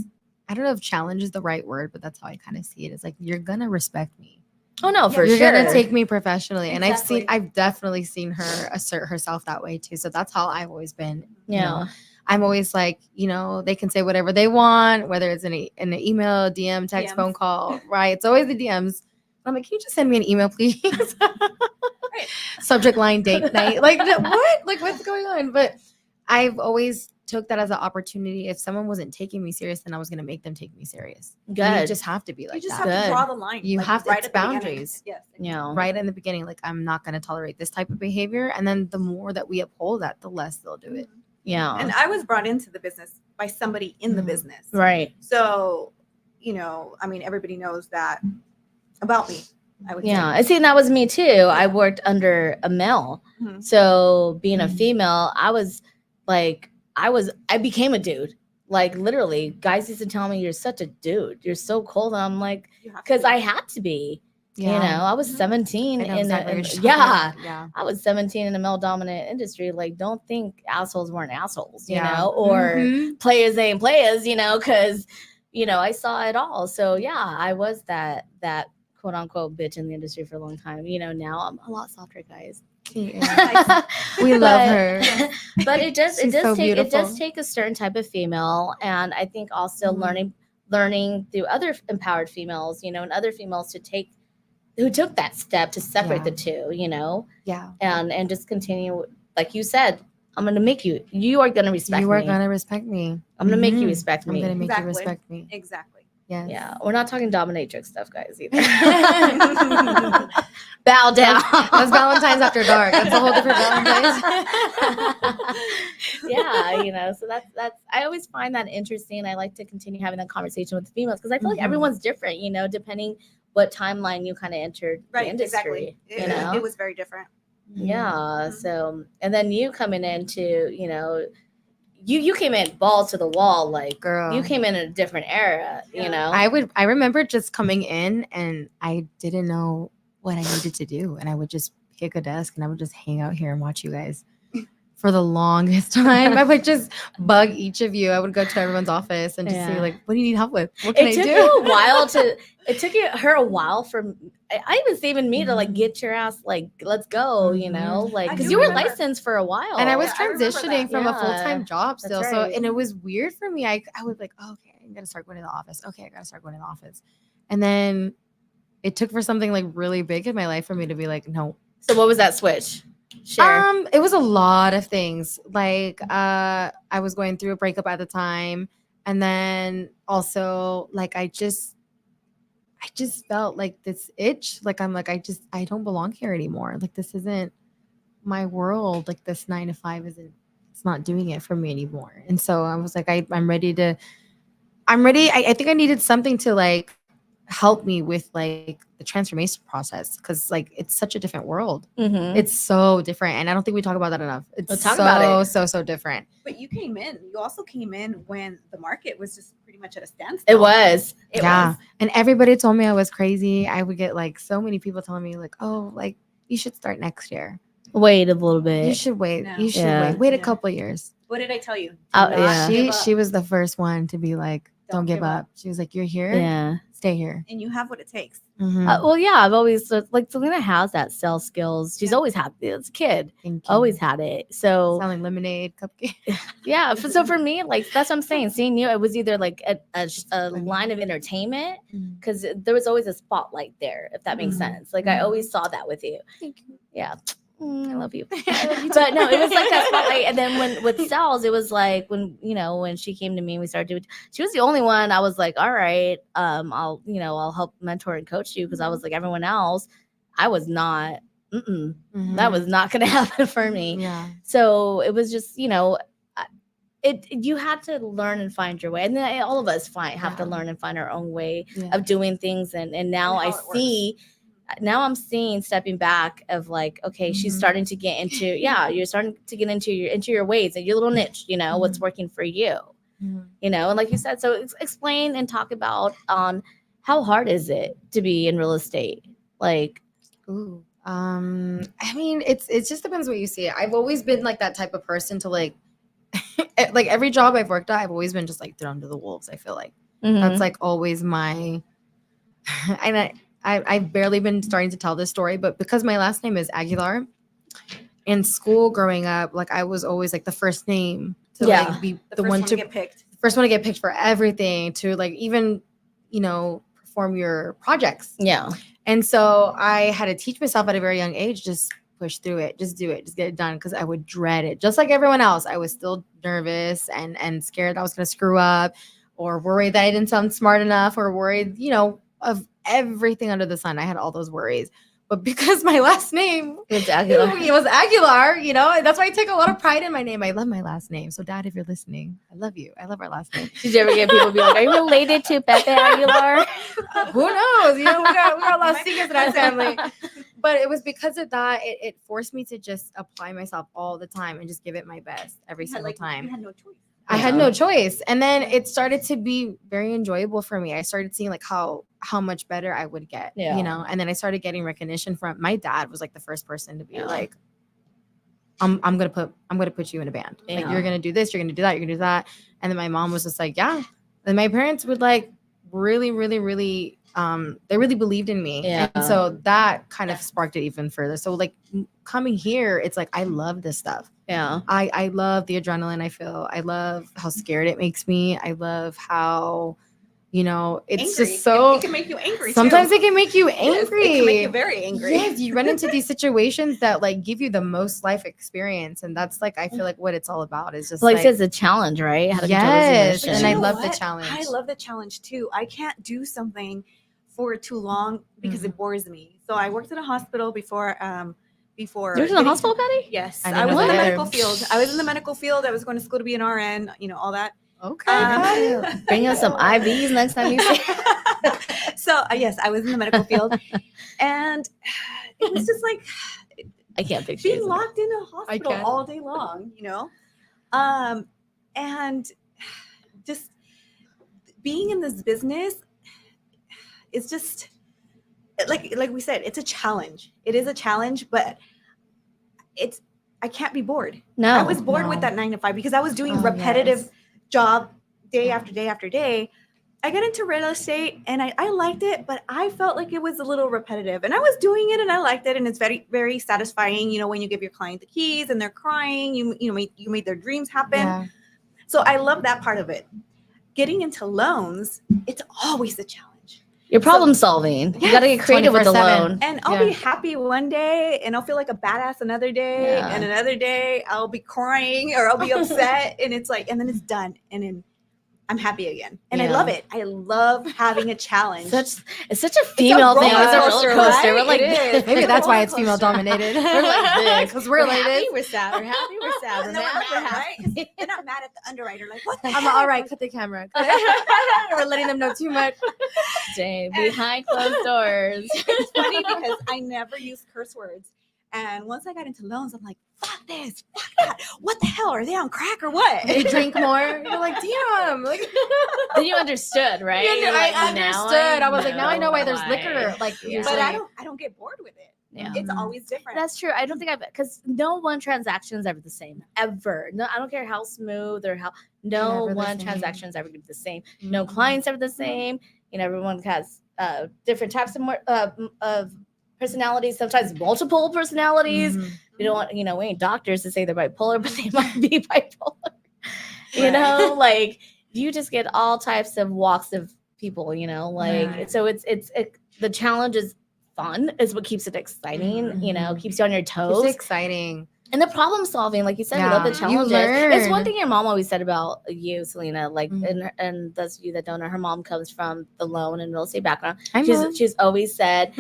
I don't know if challenge is the right word, but that's how I kind of see it. It's like, you're gonna respect me.
Oh no, for
You're
sure.
gonna take me professionally, and
Exactly.
I've definitely seen her assert herself that way too. So that's how I've always been. You know,
Yeah.
I'm always like, they can say whatever they want, whether it's in an email, DM, text,
DMs.
phone call, right? It's always the DMs. I'm like, can you just send me an email, please? Subject line, date night. Like, what? Like, what's going on? But I've always took that as an opportunity. If someone wasn't taking me serious, then I was gonna make them take me serious. And you
Good.
just have to be like
You just
that.
have to
Good.
draw the line.
You
like,
have to- it's
at the beginning.
boundaries.
Yes.
Yeah.
Right in the beginning, like, I'm not going to tolerate this type of behavior. And then the more that we uphold that, the less they'll do it.
Yeah.
And I was brought into the business by somebody in the
Mhm.
business.
Right.
So, I mean, everybody knows that about me, I would
Yeah.
say.
And see, that was me too. I worked under a male.
Mhm.
So being a
Mhm.
female, I was like, I became a dude. Like literally, guys used to tell me, "You're such a dude. You're so cold." And I'm like,
You have to
because
be.
I had to be. You know, I was
Mhm.
17
I know
in
exactly
a,
what you're talking
yeah.
about. Yeah.
I was 17 in a male dominant industry. Like, don't think assholes weren't assholes, you
Yeah.
know, or
Mhm.
players ain't players, you know, because I saw it all. So yeah, I was that quote unquote bitch in the industry for a long time. Now I'm a lot softer, guys.
Yeah. We love her.
But it does
She's so
take
beautiful.
a certain type of female, and I think also
Mhm.
learning through other empowered females, and other females who took that step to separate
Yeah.
the two,
Yeah.
and just continue, like you said, I'm gonna make you are gonna respect
You
me.
are going to respect me.
I'm gonna make you
Mhm.
respect
I'm
me.
going to make
Exactly.
you respect me.
Exactly.
Yes.
Yeah, we're not talking dominatrix stuff, guys, either. Bow down.
That's Valentine's after dark. That's a whole different Valentine's.
Yeah, so that's I always find that interesting. I like to continue having that conversation with females because I feel like
Mhm.
everyone's different, depending what timeline you kind of entered the
Right.
industry.
Exactly. It was very different.
Yeah.
Mhm.
So, and then you coming into, you came in balls to the wall, like
Girl.
you came in a different era,
I remember just coming in and I didn't know what I needed to do. And I would just pick a desk and I would just hang out here and watch you guys for the longest time. I would just bug each of you. I would go to everyone's office and just say,
Yeah.
like, what do you need help with? What can
It
I
took
do?
you a while it took her a while for I even saving me to like get your ass like let's go, like
I
because
do
you were
remember.
licensed for a while.
And I was
Yeah, I remember
transitioning
that.
from a
Yeah,
full-time job
that's
still. So,
right.
and it was weird for me. I would like, oh, okay, I'm going to start going to the office. Okay, I got to start going to the office. And then it took for something like really big in my life for me to be like, no.
So what was that switch? Share.
It was a lot of things. Like, I was going through a breakup at the time. And then also like, I just felt like this itch. Like, I'm like, I don't belong here anymore. Like, this isn't my world. Like, this 9 to 5 it's not doing it for me anymore. And so I was like, I'm ready. I think I needed something to like help me with like the transformation process. Cause like, it's such a different world.
Mm-hmm.
It's so different. And I don't think we talk about that enough. It's
Let's talk about it.
so different.
But you also came in when the market was just pretty much at a standstill.
It was.
Yeah. And everybody told me I was crazy. I would get like so many people telling me like, oh, like you should start next year.
Wait a little bit.
You should wait.
No.
You should
Yeah.
wait a
Yeah.
couple years.
What did I tell you? Do
Oh,
not
yeah.
give up.
She was the first one to be like, don't give up. She was like, you're here.
Yeah.
Stay here.
And you have what it takes.
Mhm.
Well, yeah, I've always like Selena has that sales skills. She's
Yeah.
always had it as a kid.
Thank you.
Always had it. So
Selling lemonade, cupcake.
yeah. So for me, like that's what I'm saying. Seeing you, it was either like a line of entertainment
Mhm.
because there was always a spotlight there, if that makes
Mhm.
sense. Like I
Mhm.
always saw that with you.
Thank you.
Yeah. I love you. But no, it was like that spotlight. And then when with sales, it was like when she came to me and we started doing, she was the only one I was like, all right, I'll help mentor and coach you because I was like everyone else, I was not, that was not gonna happen for me.
Yeah.
So it was just, you had to learn and find your way. And then all of us have to
Yeah.
learn and find our own way
Yeah.
of doing things. And now
And
I
how it
see, now I'm seeing stepping back of like, okay, she's
Mhm.
starting to get into, you're starting to get into your ways and your little niche, what's working for you,
Mhm.
and like you said, so explain and talk about on how hard is it to be in real estate? Like,
Ooh. I mean, it just depends what you see. I've always been like that type of person to like like every job I've worked at, I've always been just like thrown to the wolves. I feel like
mhm.
that's like always my and I've barely been starting to tell this story, but because my last name is Aguilar, in school growing up, like I was always like the first name to
Yeah.
like be
The
the
first
one
one
to
get picked.
first one to get picked for everything, to like even, perform your projects.
Yeah.
And so I had to teach myself at a very young age, just push through it, just do it, just get it done, because I would dread it. Just like everyone else, I was still nervous and scared I was going to screw up, or worried that I didn't sound smart enough, or worried, of everything under the sun. I had all those worries. But because my last name
It's Aguilar.
it was Aguilar, that's why I take a lot of pride in my name. I love my last name. So, Dad, if you're listening, I love you. I love our last name.
Did you ever get people be like, "Are you related to Pepe Aguilar?"
Who knows? We got a lot of secrets in our family. But it was because of that, it forced me to just apply myself all the time and just give it my best every single time.
You had no choice.
I had no choice. And then it started to be very enjoyable for me. I started seeing like how much better I would get,
Yeah.
and then I started getting recognition from my dad. Was like the first person to be like, I'm gonna put you in a band. Like,
Yeah.
you're gonna do this, you're gonna do that, you're gonna do that. And then my mom was just like, yeah. And my parents would like really, really, really they really believed in me.
Yeah.
And so that kind of sparked it even further. So like coming here, it's like I love this stuff.
Yeah.
I love the adrenaline I feel. I love how scared it makes me. I love how, it's
Angry.
just so.
It can make you angry.
Sometimes
too.
it can make you
Yes,
angry.
it can make you very angry.
Yes, you run into these situations that like give you the most life experience, and that's like I feel like what it's all about is just
Like
like
it's a challenge, right? How to control those
yes,
emotions.
and I
You know
love the
what?
challenge.
I love the challenge too. I can't do something for too long because it bores me. So I worked at a hospital before.
You were in the hospital, Patty?
Yes,
I
I,
didn't
was
know
in the
that.
medical field. I was in the medical field. I was going to school to be an RN. All that.
Okay.
Bring us some IVs next time you see.
So yes, I was in the medical field, and it was just like
I can't picture you.
being locked in a hospital
can.
all day long, and just being in this business is just like we said, it's a challenge. It is a challenge, but I can't be bored.
No.
I was bored
No.
with that 9 to 5 because I was doing
Oh,
repetitive
yes.
job day
Yeah.
after day after day. I got into real estate and I liked it, but I felt like it was a little repetitive. And I was doing it and I liked it, and it's very, very satisfying. When you give your client the keys and they're crying, you made their dreams happen.
Yeah.
So I love that part of it. Getting into loans, it's always a challenge.
You're problem solving. You got to get creative with the
24/7.
loan.
And I'll be happy one day and I'll feel like a badass another day.
Yeah.
And another day I'll be crying or I'll be upset. And it's like, and then it's done. And then I'm happy again. And I
Yeah.
love it. I love having a challenge.
It's such a female thing. It's a roller coaster.
right?
We're like,
It is.
Maybe
It's a
that's why
roller
it's female
coaster.
dominated.
We're like this.
because we're like
happy,
this.
we're sad. We're happy, we're sad. We're No, mad, we're we're happy.
happy.
Right? They're not mad at the underwriter. Like, what the
I'm
heck?
all right. Cut the camera. We're letting them know too much.
Dang, behind closed doors.
It's funny because I never use curse words. And once I got into loans, I'm like, fuck this, fuck that. What the hell? Are they on crack or what?
They drink more. You're like, damn. Like,
Then you understood, right?
yeah,
You're like,
I
now
understood. I was like, now I know why there's
why.
liquor. Like,
Yeah.
But
usually.
I don't get bored with it.
Yeah.
It's always different.
That's true. I don't think because no one transaction is ever the same, ever. No, I don't care how smooth or how, no
Never the
one
same.
transaction is ever gonna be the same. No
Mhm.
clients ever the same. Everyone has different types of personalities, sometimes multiple personalities.
Mhm.
We don't want, we ain't doctors to say they're bipolar, but they might be bipolar.
Right.
Like you just get all types of walks of people,
Right.
so the challenge is fun, is what keeps it exciting,
Mhm.
keeps you on your toes.
It's exciting.
And the problem solving, like you said, we love the
Yeah.
challenges.
You
It's one
learn.
thing your mom always said about you, Selena. Like,
Mhm.
and those of you that don't know, her mom comes from the loan and real estate background.
Hi, Mom.
She's always said,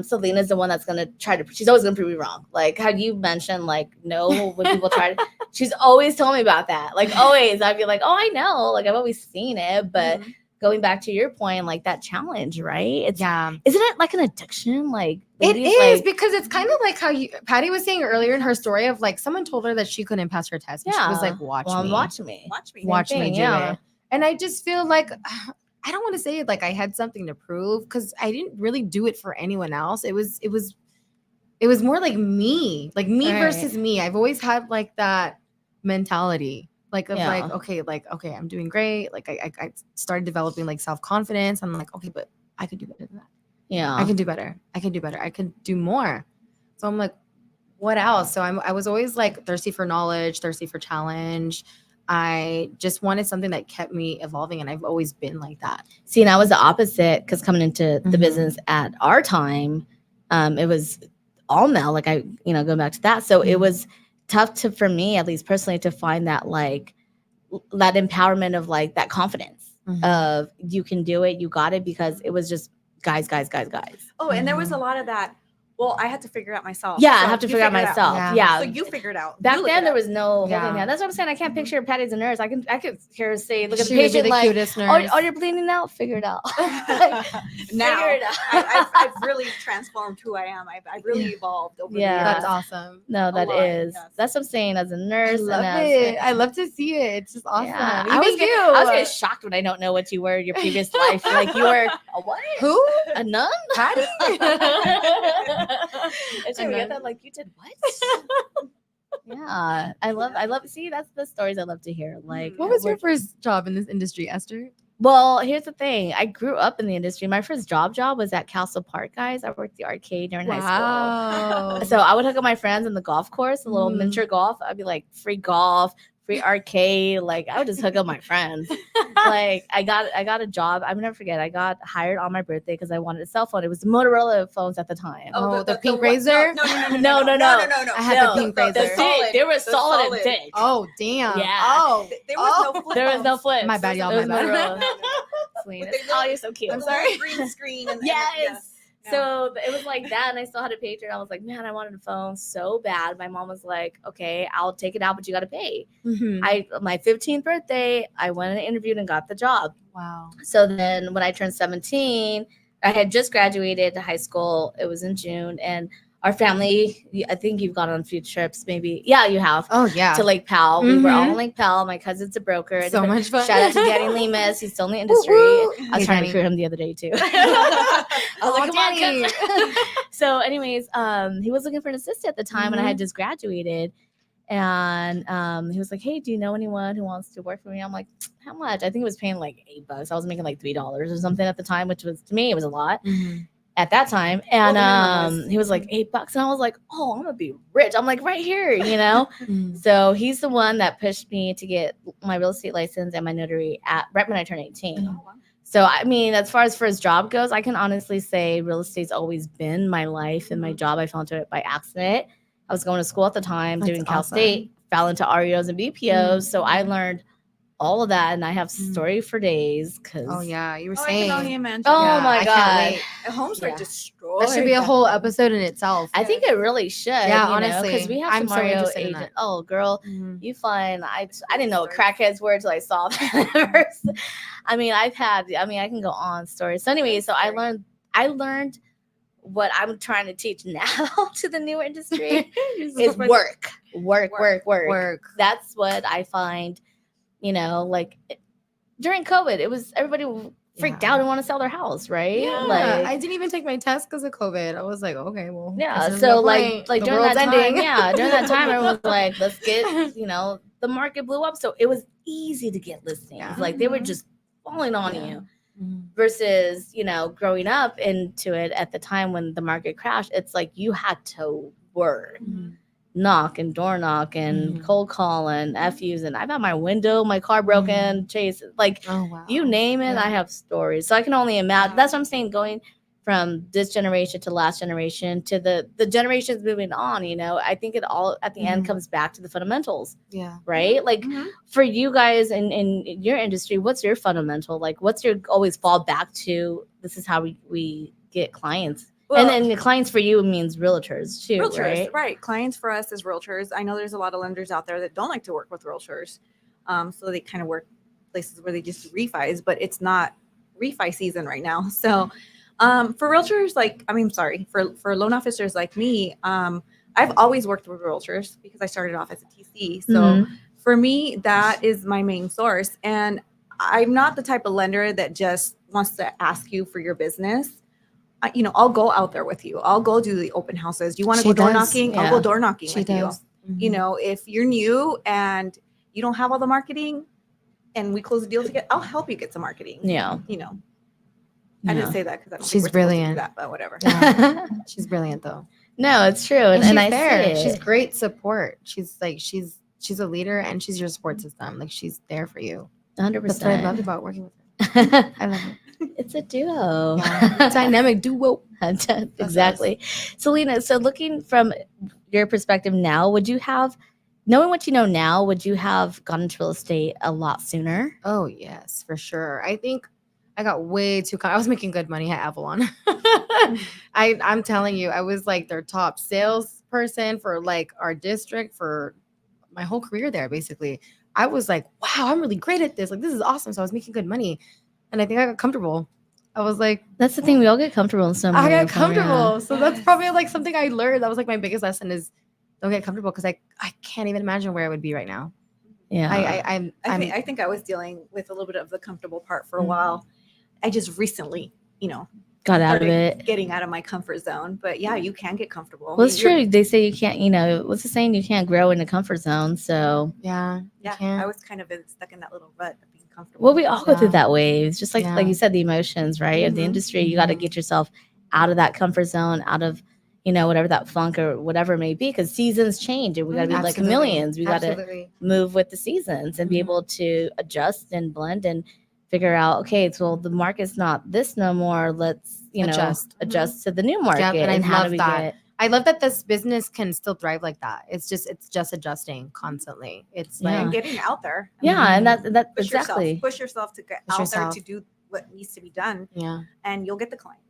Selena's the one that's gonna she's always gonna prove you wrong. Like how you mentioned, like, no, when people try to, she's always told me about that. Like always, I'd be like, oh, I know, like I've always seen it, but.
Mhm.
Going back to your point, like that challenge, right?
Yeah.
Isn't it like an addiction? Like
It
ladies,
is
like,
because it's kind of like how Patty was saying earlier in her story of like someone told her that she couldn't pass her test. And She was like, watch me.
watch me.
Watch me.
Watch me
thing,
do
yeah.
it. And I just feel like I don't want to say like I had something to prove because I didn't really do it for anyone else. It was more like me
Right.
versus me. I've always had like that mentality. Like of
Yeah.
okay, I'm doing great. Like I started developing like self-confidence. I'm like, okay, but I could do better than that.
Yeah.
I can do better. I can do better. I can do more. So I'm like, what else? So I was always like thirsty for knowledge, thirsty for challenge. I just wanted something that kept me evolving, and I've always been like that.
See, and I was the opposite because coming into the
Mhm.
business at our time, it was all male. Like going back to that. So it
Mhm.
was tough for me, at least personally, to find that like that empowerment of like that confidence
Mhm.
of you can do it, you got it, because it was just guys.
Oh, and there was a
Mhm.
lot of that. Well, I had to figure it out myself.
Yeah, I
So
have to
you
figure out
figured
myself.
Yeah.
Yeah.
So you figured out.
Back
You looked
then
it
there
up.
was no holding
Yeah.
hand. That's what I'm saying. I can't picture Patty's a nurse. I could hear her say, look at the
She would be
patient
the
like,
cutest nurse.
oh, you're bleeding out? Figure it out.
Now
Figure it out.
I've really transformed who I am. I've really evolved over
Yeah.
the
That's
years.
awesome.
No, that
lot,
is.
yes.
That's what I'm saying. As a
I
nurse,
love
and
it. I love to see it. It's just awesome.
Yeah.
Even
I was
you.
getting shocked when I don't know what you were in your previous life. Like you were a what?
Who?
A nun?
Patty?
And so we get that, like, you did what? Yeah, I love. See, that's the stories I love to hear. Like,
What was your first job in this industry, Esther?
Well, here's the thing. I grew up in the industry. My first job was at Castle Park, guys. I worked the arcade during high
Wow.
school. So I would hook up my friends in the golf course, a little
Mhm.
miniature golf. I'd be like, free golf, free arcade. Like, I would just hook up my friends. Like, I got a job. I will never forget. I got hired on my birthday because I wanted a cell phone. It was the Motorola phones at the time.
Oh, the pink
one-
razor?
No.
No.
I had the pink
The
razor.
thick, they were
The
solid and
solid.
thick.
Oh, damn.
Yeah.
Oh,
There was no flip
There was no
phones.
flips.
My bad, y'all,
It was
my bad.
Motorola. Selena.
They
Oh, you're so cute.
I'm sorry.
Green screen and
Yes.
No.
So it was like that, and I still had a pager. And I was like, man, I wanted a phone so bad. My mom was like, okay, I'll take it out, but you got to pay.
Mhm.
My 15th birthday, I went and interviewed and got the job.
Wow.
So then when I turned 17, I had just graduated high school. It was in June, and our family, I think you've gone on a few trips, maybe. Yeah, you have.
Oh, yeah.
To Lake Powell. We were all
Mhm.
in Lake Powell. My cousin's a broker.
So much fun.
Shout out to Danny Lemus. He's still in the industry.
Woo-woo.
I was
Hey,
trying
Danny.
to recruit him the other day too. I was like,
Oh,
come on,
Danny.
cousin. So anyways, he was looking for an assistant at the time, and I had just graduated. And he was like, hey, do you know anyone who wants to work for me? I'm like, how much? I think it was paying like $8. I was making like $3 or something at the time, which was, to me, it was a lot
Mhm.
at that time. And
minimum is.
he was like, $8. And I was like, oh, I'm gonna be rich. I'm like, right here,
Mhm.
So he's the one that pushed me to get my real estate license and my notary right when I turned 18.
Mhm.
So I mean, as far as first job goes, I can honestly say real estate's always been my life and my job. I fell into it by accident. I was going to school at the time,
That's
doing Cal
awesome.
State, fell into REOs and BPOs. So I learned all of that, and I have story for days. Cause
Oh, yeah. You were
Oh, I can only
saying.
imagine.
Oh
Yeah,
my
I can't
God.
wait.
Homes were
Yeah.
destroyed.
That should be a whole episode in itself.
I think it really should.
Yeah,
because
honestly.
we have
I'm
some
so
REO
interested in
agent.
that.
Oh, girl,
Mhm.
you find I didn't know what crackheads were until I saw that. I mean, I can go on stories. So anyway, so I learned what I'm trying to teach now to the newer industry is work. That's what I find, like during COVID, it was everybody freaked out and want to sell their house, right?
Yeah,
Like,
I didn't even take my test because of COVID. I was like, okay, well,
yeah.
guess there's
So
no
like
point. The
during
world's
that time,
ending.
during that time, everyone was like, let's get, the market blew up. So it was easy to get listings.
Yeah.
Like they were
Mhm.
just falling on
Yeah.
you.
Mhm.
Versus, growing up into it at the time when the market crashed, it's like you had to work,
Mhm.
knock and door knock and
Mhm.
cold call and FUs. And I've had my window, my car broken, chase, like
Oh, wow.
you name it,
Yeah.
I have stories. So I can only imagine. That's what I'm saying, going from this generation to last generation to the generations moving on, I think it all at the end
Mhm.
comes back to the fundamentals,
Yeah.
right? Like
Mhm.
for you guys in your industry, what's your fundamental? Like what's your always fall back to? This is how we get clients.
Well,
and then the clients for you means realtors too,
realtors,
right?
Clients for us as realtors. I know there's a lot of lenders out there that don't like to work with realtors. So they kind of work places where they just do refis, but it's not refi season right now. So for realtors, for loan officers like me, I've always worked with realtors because I started off as a TC. So
Mhm.
for me, that is my main source. And I'm not the type of lender that just wants to ask you for your business. I'll go out there with you. I'll go do the open houses. Do you want to
She
go door
does,
knocking? I'll
yeah.
go door knocking
She
with
does.
you. If you're new and you don't have all the marketing and we close the deal together, I'll help you get some marketing.
Yeah.
I
Yeah.
didn't say that because I don't
She's
think we're supposed to do
brilliant.
that, but whatever.
Yeah. She's brilliant though.
No, it's true,
And,
and
she's
I
there.
see it.
She's great support. She's a leader and she's your support system. Like she's there for you.
100%.
That's what I loved about working with her. I love it.
It's a duo.
Yeah. Dynamic duo.
Exactly. Selena, so looking from your perspective now, would you have, knowing what you know now, would you have gone into real estate a lot sooner?
Oh yes, for sure. I think I got way too. I was making good money at Avalon. I'm telling you, I was like their top salesperson for like our district for my whole career there. Basically, I was like, wow, I'm really great at this. Like this is awesome. So I was making good money, and I think I got comfortable. I was like,
That's the thing. We all get comfortable in some
I
way.
got
or form, yeah.
comfortable. So that's probably like something I learned. That was like my biggest lesson is don't get comfortable because I can't even imagine where I would be right now.
Yeah.
I think I was dealing with a little bit of the comfortable part for a while. I just recently,
got out of
started
it.
getting out of my comfort zone. But yeah, you can get comfortable.
Well, it's true. They say you can't, what's the saying? You can't grow in a comfort zone. So,
Yeah.
Yeah,
can't.
I was kind of stuck in that little rut of being comfortable.
well, we all go through
Yeah.
that wave. It's just like
Yeah.
you said, the emotions, right? Of the
Mhm.
industry, you got to get yourself out of that comfort zone, out of, whatever that funk or whatever it may be, because seasons change and we got to be like
Absolutely.
chameleons. We got to
Absolutely.
move with the seasons and be able to adjust and blend and figure out, okay, so the market's not this no more. Let's, adjust to the new market.
and I
how
love
do we
that.
get
I love that this business can still thrive like that. It's just adjusting constantly. It's
Yeah.
And
like
getting out there.
yeah, and that
Push
exactly.
Push yourself to get
Push
out
yourself.
there to do what needs to be done,
yeah.
and you'll get the clients.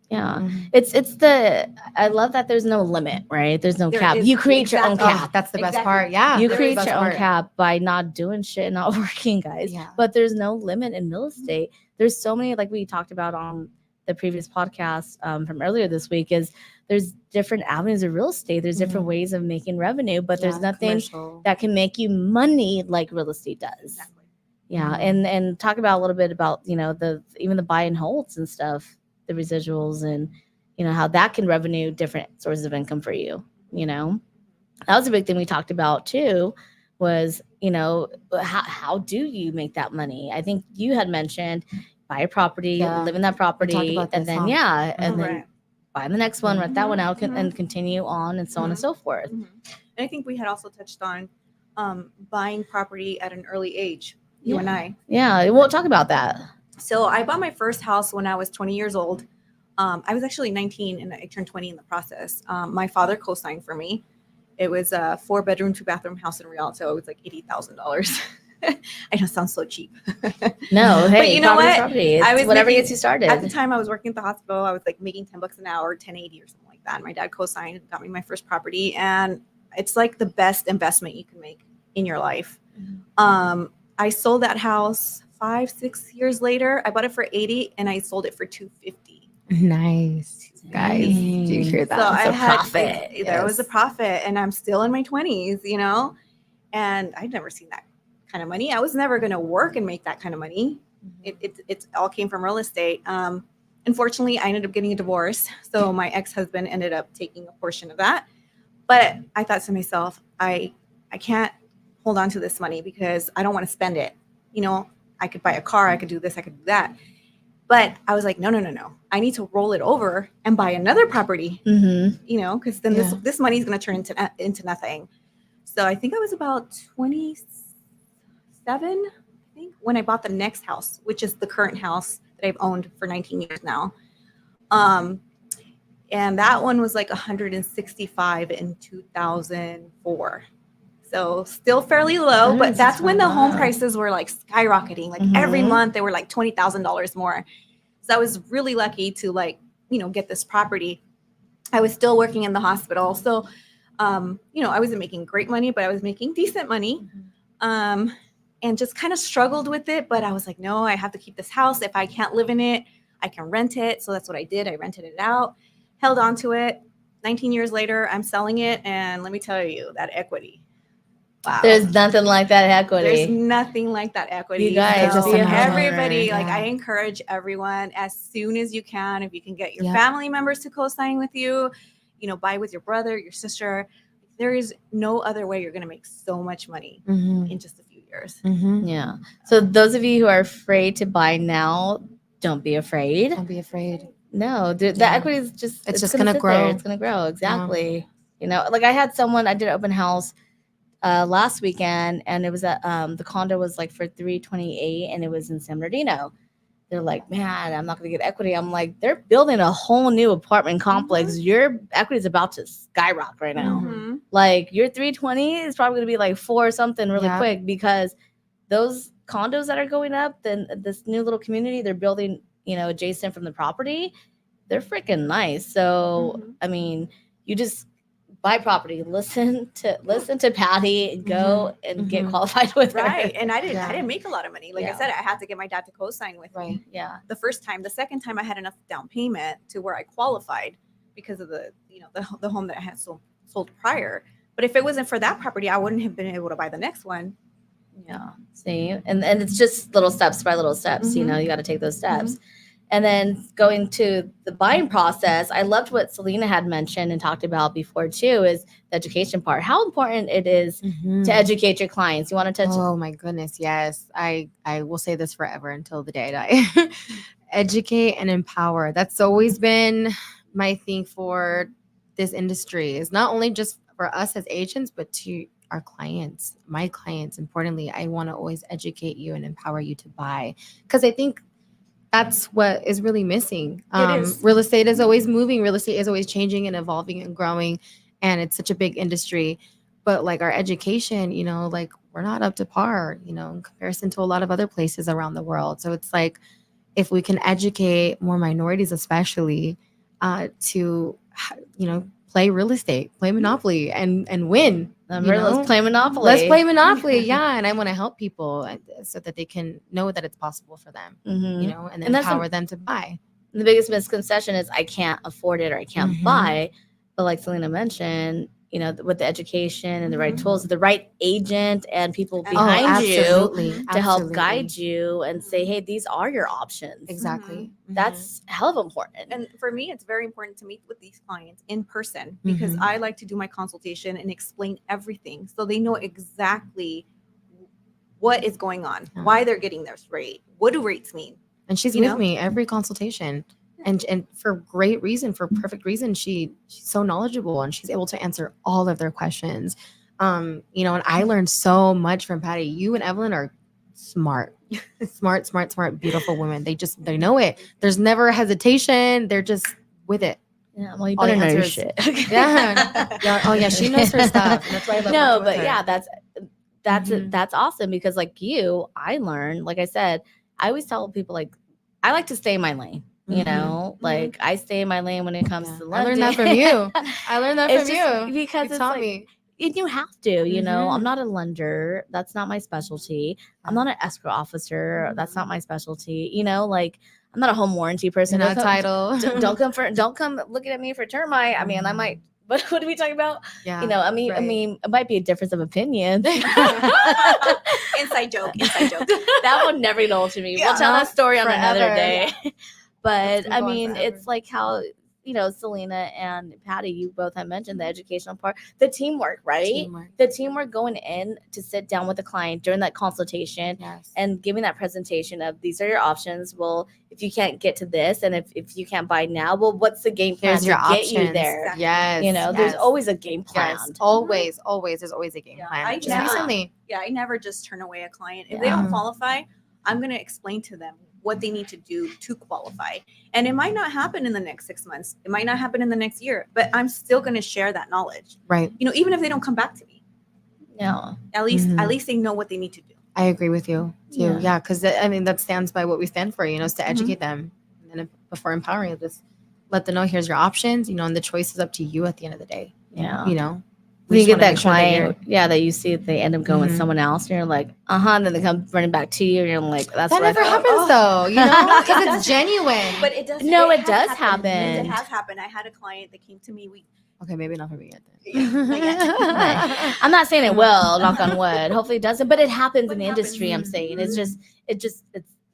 Yeah.
Mhm.
I love that there's no limit, right? There's no
There
cap.
is-
You create your own
exactly.
cap.
That's the best
Exactly.
part. Yeah.
You
that's
create
the best
your own
part.
cap by not doing shit and not working, guys.
Yeah.
But there's no limit in real estate. There's so many, like we talked about on the previous podcast from earlier this week, is there's different avenues of real estate. There's different ways of making revenue, but there's nothing
commercial.
that can make you money like real estate does.
Exactly.
Yeah,
Mhm.
and talk about a little bit about even the buy and holds and stuff, the residuals, and how that can revenue different sources of income for you. That was a big thing we talked about too. Was how do you make that money? I think you had mentioned buy a property,
Yeah,
live in that property,
about
and
this,
then
huh?
and then
Right.
buy the next one, rent that one out,
Mhm.
and continue on, and so on and so forth.
Mhm. And I think we had also touched on buying property at an early age. You and I.
Yeah, we'll talk about that.
So I bought my first house when I was 20 years old. I was actually 19 and I turned 20 in the process. My father co-signed for me. It was a 4-bedroom, 2-bathroom house in Rialto. It was like $80,000. I know, it sounds so cheap.
No, hey,
But you know what?
property. It's
I was
whatever
making-
gets you started.
At the time I was working at the hospital, I was like making $10 an hour, $10.80 or something like that. And my dad co-signed and got me my first property. And it's like the best investment you can make in your life. I sold that house 5-6 years later. I bought it for 80 and I sold it for 250.
Nice. Guys, do you hear that?
So I
a
had
profit.
there was a profit, and I'm still in my 20s, and I'd never seen that kind of money. I was never going to work and make that kind of money. It all came from real estate. Unfortunately, I ended up getting a divorce, so my ex-husband ended up taking a portion of that. But I thought to myself, I can't hold on to this money because I don't want to spend it. I could buy a car, I could do this, I could do that. But I was like, no. I need to roll it over and buy another property, because then this money is going to turn into nothing. So I think I was about 27, when I bought the next house, which is the current house that I've owned for 19 years now. And that one was like 165 in 2004. So still fairly low, but that's when the home prices were like skyrocketing. Like every month they were like $20,000 more. So I was really lucky to get this property. I was still working in the hospital. So, I wasn't making great money, but I was making decent money. And just kind of struggled with it. But I was like, no, I have to keep this house. If I can't live in it, I can rent it. So that's what I did. I rented it out, held on to it. 19 years later, I'm selling it. And let me tell you, that equity. Wow.
There's nothing like that equity.
There's nothing like that equity.
You guys,
So
be a
everybody,
homeowner.
I encourage everyone as soon as you can, if you can get your
Yeah.
family members to co-sign with you, buy with your brother, your sister. There is no other way you're going to make so much money in just a few years.
Yeah. So those of you who are afraid to buy now, don't be afraid.
Don't be afraid.
No, the
Yeah.
equity is just
It's just
gonna
gonna
sit there.
grow.
It's gonna grow. Exactly. You know, like I had someone, I did an open house last weekend, and it was at the condo was like for 328, and it was in San Bernardino. They're like, man, I'm not gonna get equity. I'm like, they're building a whole new apartment complex. Your equity is about to skyrocket right now.
Mhm.
Like your 320 is probably gonna be like 4 or something really
Yeah.
quick, because those condos that are going up, then this new little community they're building, you know, adjacent from the property, they're freaking nice. So
Mhm.
I mean, you just buy property, listen to Patty, and go and get
Mhm.
qualified with her.
Right. And I
Yeah.
didn't make a lot of money. Like
Yeah.
I said, I had to get my dad to co-sign with me
Right.
Yeah.
the first time. The second time I had enough down payment to where I qualified because of the, you know, the home that I had sold prior. But if it wasn't for that property, I wouldn't have been able to buy the next one.
Yeah. See, and it's just little steps by little steps. You
Mhm.
know, you got to take those steps. And then going to the buying process, I loved what Selena had mentioned and talked about before too, is the education part. How important it is
Mhm.
to educate your clients. You want to touch?
Oh my goodness, yes. I will say this forever until the day I die. Educate and empower. That's always been my thing for this industry. Is not only just for us as agents, but to our clients, my clients. Importantly, I want to always educate you and empower you to buy, because I think that's what is really missing.
It is.
Real estate is always moving. Real estate is always changing and evolving and growing, and it's such a big industry. But like our education, you know, like we're not up to par, you know, in comparison to a lot of other places around the world. So it's like, if we can educate more minorities, especially, to, you know, play real estate, play Monopoly, and win.
Remember,
you know?
let's play Monopoly.
Let's play Monopoly, yeah. And I want to help people so that they can know that it's possible for them,
Mhm.
you know, and then
And that's
empower them to buy.
The biggest misconception is I can't afford it or I can't
Mhm.
buy. But like Selena mentioned, you know, with the education and the right
Mhm.
tools, the right agent and people
Oh,
behind you
absolutely,
to help
absolutely.
guide you and say, hey, these are your options.
Exactly. Mhm.
That's hell of important.
And for me, it's very important to meet with these clients in person because
Mhm.
I like to do my consultation and explain everything so they know exactly what is going on,
Yeah.
why they're getting this rate, what do rates mean.
And she's
You
with
know?
me every consultation. And for great reason, for perfect reason. She's so knowledgeable and she's able to answer all of their questions. You know, and I learned so much from Patty. You and Evelyn are smart, smart, beautiful women. They know it. There's never hesitation. They're just with it.
Yeah, well, you
all the
better know your
answers-
shit.
Yeah. Oh yeah, she knows her stuff. And that's why I love
No,
working with
but
her.
yeah, that's
Mhm.
that's awesome, because like you, I learned, like I said, I always tell people, like, I like to stay in my lane. You
Mhm.
know, like I stay in my lane when it comes
Yeah.
to
I
London.
learned that from you. I learned that
It's
from
just
you.
because
You
it's
taught
like,
me.
and you have to, you know, I'm
Mhm.
not a lender. That's not my specialty. I'm not an escrow officer. That's not my specialty. You know, like I'm not a home warranty person.
You're not title.
Don't come looking at me for termite. I mean, I might. What are we talking about?
Yeah.
You know, I mean, it might be a difference of opinion.
Inside joke.
That one never get old to me. We'll tell that story on another
Forever.
day. But
been
I
going
mean,
forever.
it's like how, you know, Selena and Patty, you both have mentioned the educational part, the teamwork, right?
Teamwork.
The teamwork going in to sit down with the client during that consultation
Yes.
and giving that presentation of these are your options. Well, if you can't get to this and if you can't buy now, well, what's the game plan
Here's
to
your
get
options.
you there?
Exactly.
Yes.
You know, there's
yes.
always a game plan.
Yes. Always. There's always a game
Yeah,
plan.
I
Just
never-
recently.
Yeah, I never just turn away a client. If
Yeah.
they don't qualify, I'm going to explain to them what they need to do to qualify. And it might not happen in the next 6 months. It might not happen in the next year, but I'm still going to share that knowledge.
Right.
You know, even if they don't come back to me,
Yeah.
at least
Mhm.
they know what they need to do.
I agree with you too.
Yeah.
Yeah. Because I mean, that stands by what we stand for, you know, is to educate them. And then before empowering, just let them know here's your options, you know, and the choice is up to you at the end of the day.
Yeah.
You know,
When you
just
get
wanna
that
make sure
client, that you see they end up going with
Mhm.
someone else, and you're like, and then they come running back to you, and you're like, that's
that
what I
never
thought.
happens though, you know, because
It
it's genuine.
But it does.
No, it
has
does
happened.
happen.
It has happened. I had a client that came to me.
Okay, maybe not for me yet
Not yet.
then.
I'm not saying it will, knock on wood. Hopefully it doesn't, but it happens
But
in the
it happens.
industry. I'm saying it's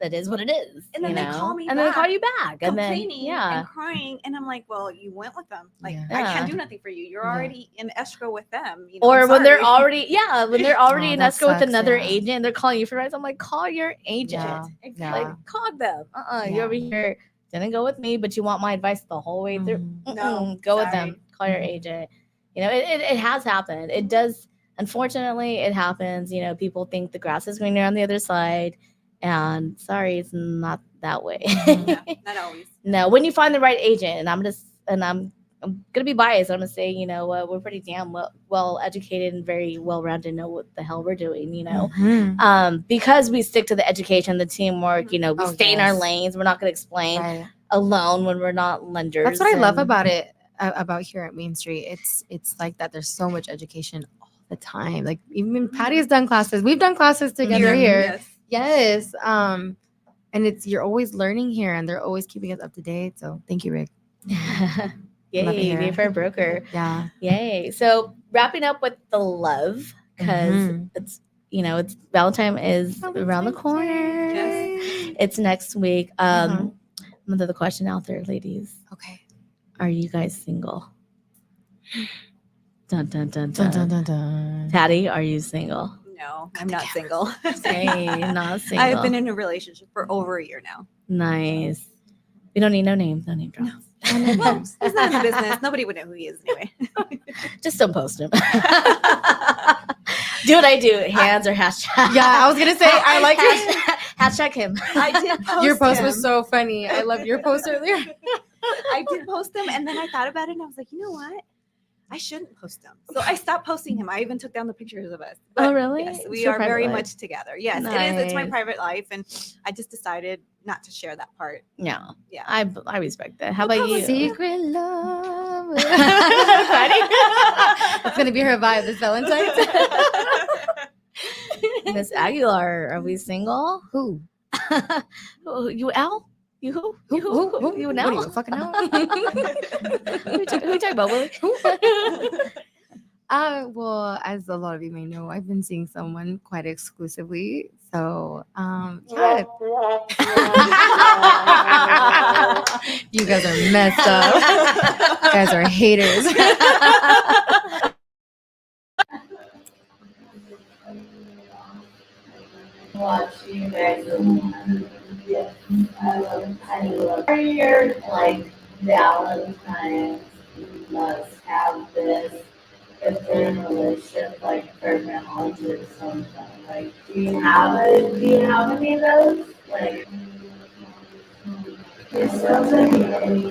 that is what it is.
And then
you
they
know?
call me
and then they call
back
you back, and then
complaining and crying, and I'm like, well, you went with them. Like,
Yeah.
I
Yeah.
can't do nothing for you. You're
Yeah.
already in escrow with them. You know,
Or
I'm
when they're
sorry.
already when they're already
Oh,
in
that
escrow with
sucks,
another
yeah.
agent, they're calling you for rights. I'm like, call your agent.
Yeah.
Exactly.
Like, call them. You
Yeah.
over here didn't go with me, but you want my advice the whole way through.
Mhm.
No,
Go with
sorry.
them. Call your
Mhm.
agent. You know, it has happened. It does. Unfortunately, it happens. You know, people think the grass is greener on the other side, and sorry, it's not that way.
Yeah, not always.
No, when you find the right agent, and I'm gonna be biased. I'm gonna say, you know what, we're pretty damn well educated and very well rounded, know what the hell we're doing, you know.
Mhm.
Because we stick to the education, the teamwork, you know, we
Oh,
stay in our
yes.
lanes. We're not gonna explain
Right.
alone when we're not lenders.
That's what I love
and-
about it about here at Main Street. It's like that. There's so much education all the time. Like even Patty's done classes. We've done classes together here.
Yes.
Yes. And it's you're always learning here, and they're always keeping us up to date. So thank you, Rick. Love it
Yay,
here.
be for a broker.
Yeah.
Yay. So wrapping up with the love, because
Mhm.
it's, you know, it's Valentine is around the corner.
Yes.
It's next week.
Uh-huh.
I'm gonna throw the question out there, ladies.
Okay.
Are you guys single? Dun dun dun
Dun,
dun.
dun, dun, dun.
Patty, are you single?
No, I'm not single.
Hey, not single.
I've been in a relationship for over a year now.
Nice. We don't need no names, no name drops.
Well, he's not in the business. Nobody would know who he is anyway.
Just don't post him. Do what I do, hands or hashtag.
Yeah, I was gonna say I like your
hashtag him.
I did post
your post
him.
was so funny. I love your post earlier.
I did post him, and then I thought about it, and I was like, you know what? I shouldn't post him. So I stopped posting him. I even took down the pictures of us.
Oh, really?
Yes,
It's
we
your
are
private
very
life.
much together. Yes, it is. It's my
Nice.
private life, and I just decided not to share that part.
No,
Yeah.
I respect that. How
No
about
problem.
you?
Secret love.
Patty?
It's gonna be her vibe this Valentine's.
Miss Aguilar, are we single?
Who?
You Al? You who?
Who?
You
Who?
You
What
now?
are you fucking out?
Who you talking about, Willie?
Well, as a lot of you may know, I've been seeing someone quite exclusively. So, yeah. You guys are messed up. You guys are haters.
Watch you guys. Yes, I love. For your like Valentine's, you must have this. If they're in a relationship, like for marriage or something. Like, do you have any of those? Like, it sounds like any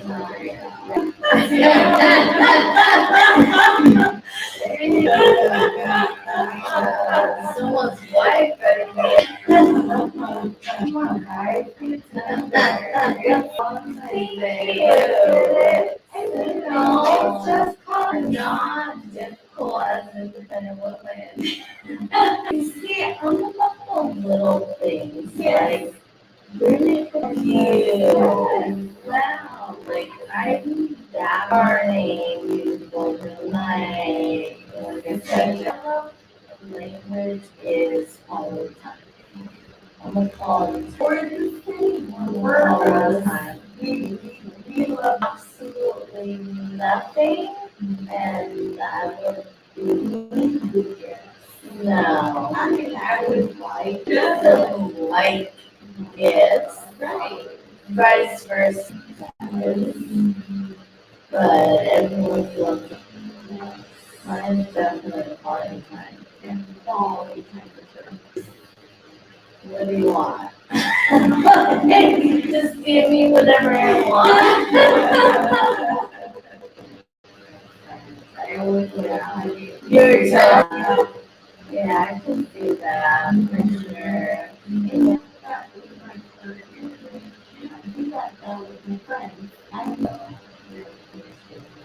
someone's wife better No, just not difficult as independent women. You see, I'm about the little things, like really confused. Wow, like I do that morning, beautiful tonight. Like I said, language is all the time. I'm gonna call it for this thing. We're all the time. We love absolutely nothing, and I would do yes. No, I mean I would like gifts, right? Vice versa. But everyone's looking. Mine's definitely a party time. And quality time for sure. What do you want? Just give me whatever I want. I always You're telling me. Yeah, I can see that for sure. And I do that though with my friends. I know.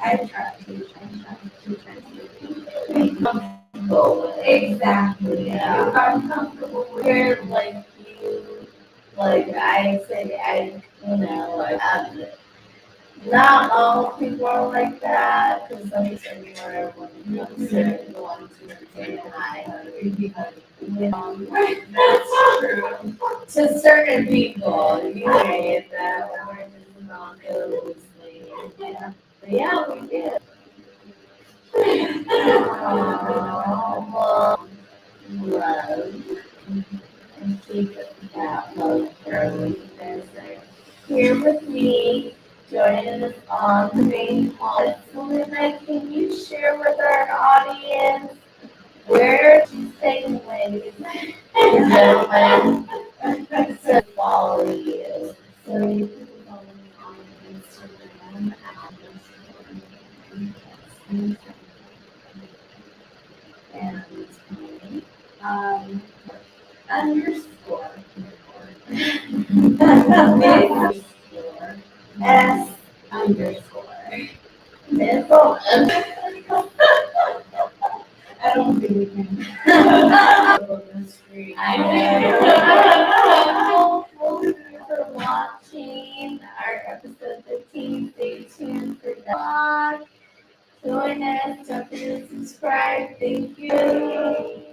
I try to be comfortable. Exactly. Yeah. If I'm comfortable where like you, like I say, Not all people are like that, because some people are certain ones who say hi, that's true. To certain people, you may that or just not go loosely. Yeah. But yeah, we did. Love and keep that love fairly there. Here with me, joining us on the main pod. Selena, can you share with our audience where to stay ladies and gentlemen to follow you? So you can follow me on Instagram and um, underscore S underscore. That's all. I don't do it. I know. Well, thank you for watching our episode 15. Stay tuned for that. Join us. Don't forget to subscribe. Thank you.